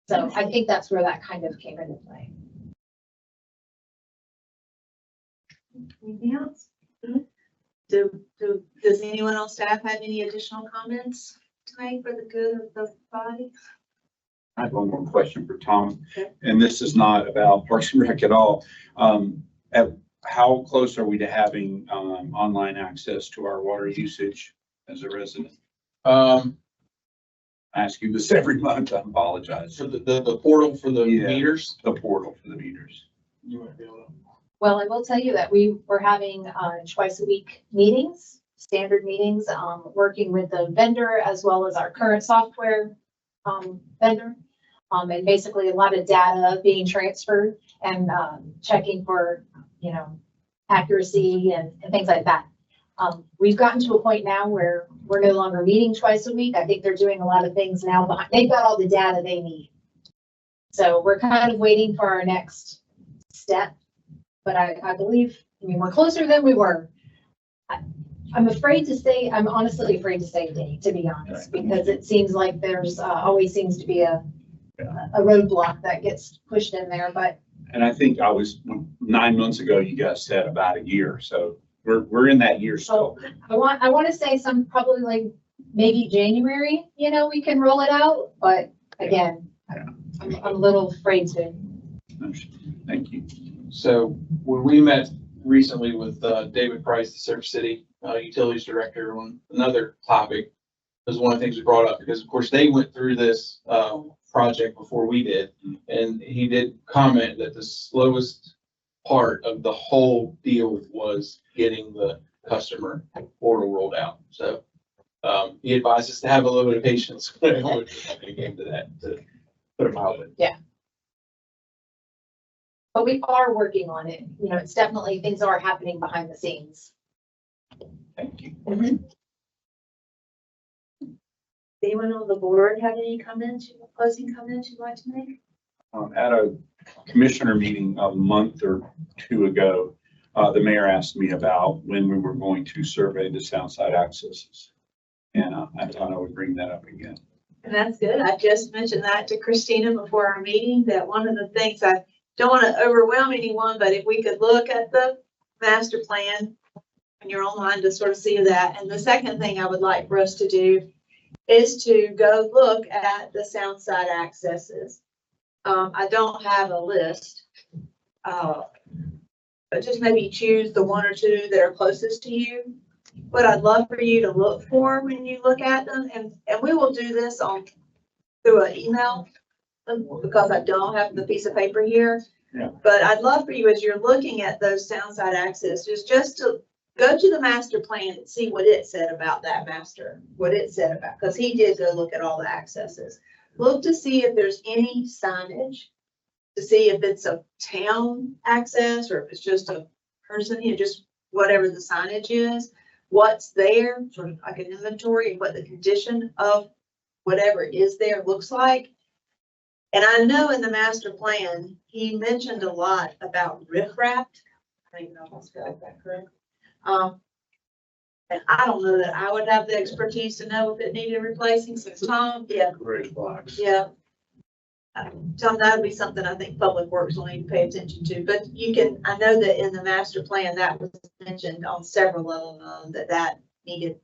So I think that's where that kind of came into play. Anything else? Does anyone on staff have any additional comments to make for the good of the body? I have one more question for Tom, Okay. and this is not about Parks and Rec at all. How close are we to having online access to our water usage as a resident? Um, I ask you this every month. I apologize. for the portal for the Yeah. meters. The portal for the meters. You might be able to. Well, I will tell you that we were having twice a week meetings, standard meetings, working with the vendor as well as our current software vendor. And basically a lot of data being transferred and checking for, accuracy and things like that. We've gotten to a point now where we're no longer meeting twice a week. I think they're doing a lot of things now behind, they've got all the data they need. So we're kind of waiting for our next step. But I believe, we're closer than we were. I'm honestly afraid to say a date, to be honest, because it seems like there's always seems to be a roadblock that gets pushed in there, but And I think 9 months ago, you guys said about a year. So we're in that year still. I want to say probably like maybe January, we can roll it out, but again, I'm a little afraid to. Thank you. So when we met recently with David Price, the Surf City Utilities Director, on another topic, was one of the things we brought up, because of course they went through this project before we did. And he did comment that the slowest part of the whole deal was getting the customer portal rolled out. So he advised us to have a little bit of patience when it came to that, to put it mildly. But we are working on it. It's definitely, things are happening behind the scenes. Thank you. Anyone on the board have any comments, closing comments you'd like to make? At a commissioner meeting a month or two ago, the mayor asked me about when we were going to survey the sound side accesses. And I thought I would bring that up again. And that's good. I just mentioned that to Christina before our meeting, that one of the things, I don't want to overwhelm anyone, but if we could look at the master plan when you're online to sort of see that. And the second thing I would like for us to do is to go look at the sound side accesses. I don't have a list, but just maybe choose the one or two that are closest to you. What I'd love for you to look for when you look at them, and we will do this through an email, because I don't have the piece of paper here. Yeah. But I'd love for you, as you're looking at those sound side accesses, just to go to the master plan and see what it said about that because he did go look at all the accesses. Look to see if there's any signage, to see if it's a town access or if it's just a person, just whatever the signage is, what's there, sort of like an inventory, and what the condition of whatever is there looks like. And I know in the master plan, he mentioned a lot about riprap. I don't even know if I spelled that correct. And I don't know that I would have the expertise to know if it needed replacing. So Tom, Bridge blocks. Tom, that would be something I think Public Works will need to pay attention to. But I know that in the master plan, that was mentioned on several of them, that needed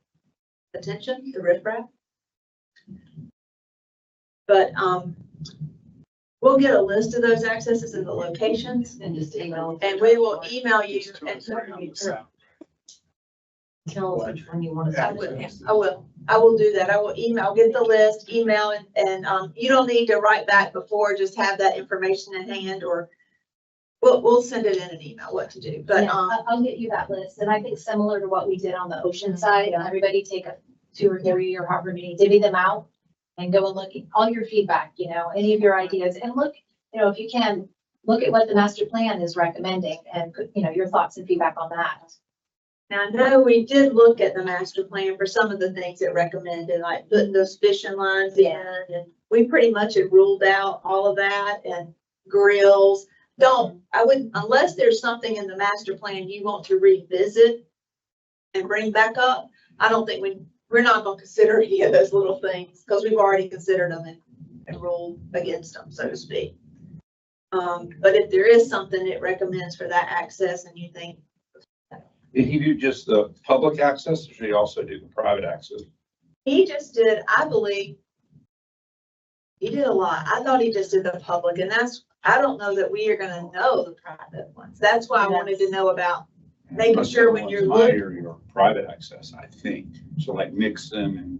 attention, the riprap. But we'll get a list of those accesses and the locations, And just email. and we will email you. Tell us which one you want I to. will do that. I will email, get the list, email, and you don't need to write back before, just have that information in hand, or we'll send it in an email what to do. But, Yeah, I'll get you that list. And I think similar to what we did on the ocean side, everybody take 2 or 3 or however many, divvy them out and go and look at all your feedback, any of your ideas, and look, if you can, look at what the master plan is recommending and put, your thoughts and feedback on that. now I know we did look at the master plan for some of the things it recommended, like putting those fishing lines in and we pretty much had ruled out all of that and grills. I wouldn't, unless there's something in the master plan you want to revisit and bring back up, I don't think we're not gonna consider any of those little things, because we've already considered them and ruled against them, so to speak. But if there is something it recommends for that access and you think, Did he do just the public access or should he also do the private access? he just did, I believe, he did a lot. I thought he just did the public, and I don't know that we are gonna know the private ones. That's why I wanted to know about making Most sure of the when ones you're in my looking. area are private access, I think. So like Nixon and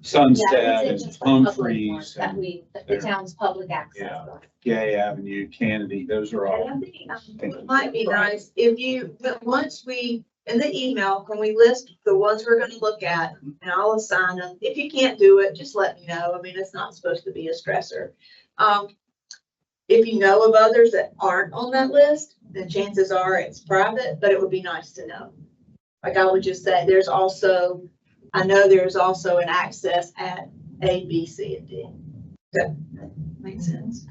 Yeah, Sunstead it's and just the public Humphreys ones that and that the town's public access. Yeah. Gay Avenue, Kennedy, those are all. And I think it might be nice if you, but once we, in the email, when we list the ones we're gonna look at, and I'll assign them. If you can't do it, just let me know. I mean, it's not supposed to be a stressor. If you know of others that aren't on that list, then chances are it's private, but it would be nice to know. Like I would just say, I know there's also an access at A, B, C, and D. That makes sense.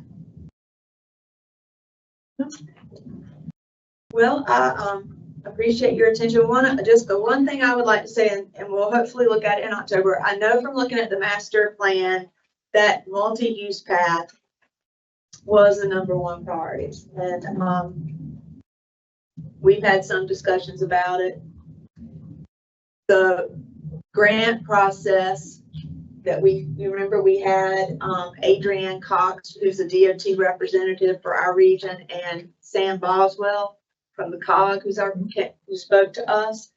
Well, I appreciate your attention. Just the one thing I would like to say, and we'll hopefully look at it in October. I know from looking at the master plan that multi-use path was the #1 priority. And we've had some discussions about it. The grant process that you remember we had Adrienne Cox, who's a DOT representative for our region, and Sam Boswell from the COG, who spoke to us.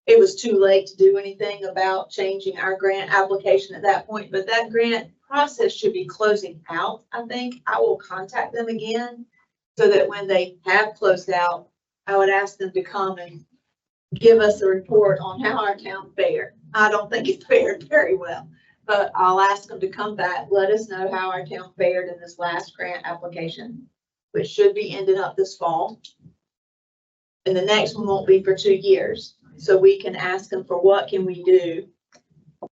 It was too late to do anything about changing our grant application at that point, but that grant process should be closing out, I think. I will contact them again so that when they have closed out, I would ask them to come and give us a report on how our town fared. I don't think it fared very well, but I'll ask them to come back, let us know how our town fared in this last grant application, which should be ended up this fall. And the next one won't be for 2 years. So we can ask them for what can we do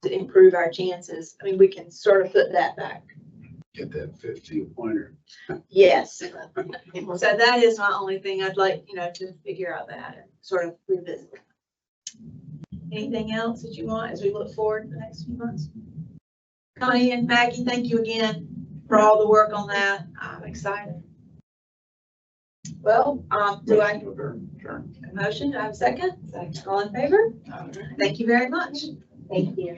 to improve our chances. I mean, we can sort of put that back. Get that 15-pointer. Yes. So that is my only thing I'd like, to figure out that and sort of revisit. Anything else that you want as we look forward to the next few months? Connie and Maggie, thank you again for all the work on that. I'm excited. Well, do I Sure. a motion? Do I have a second? All in favor? Thank you very much. Thank you.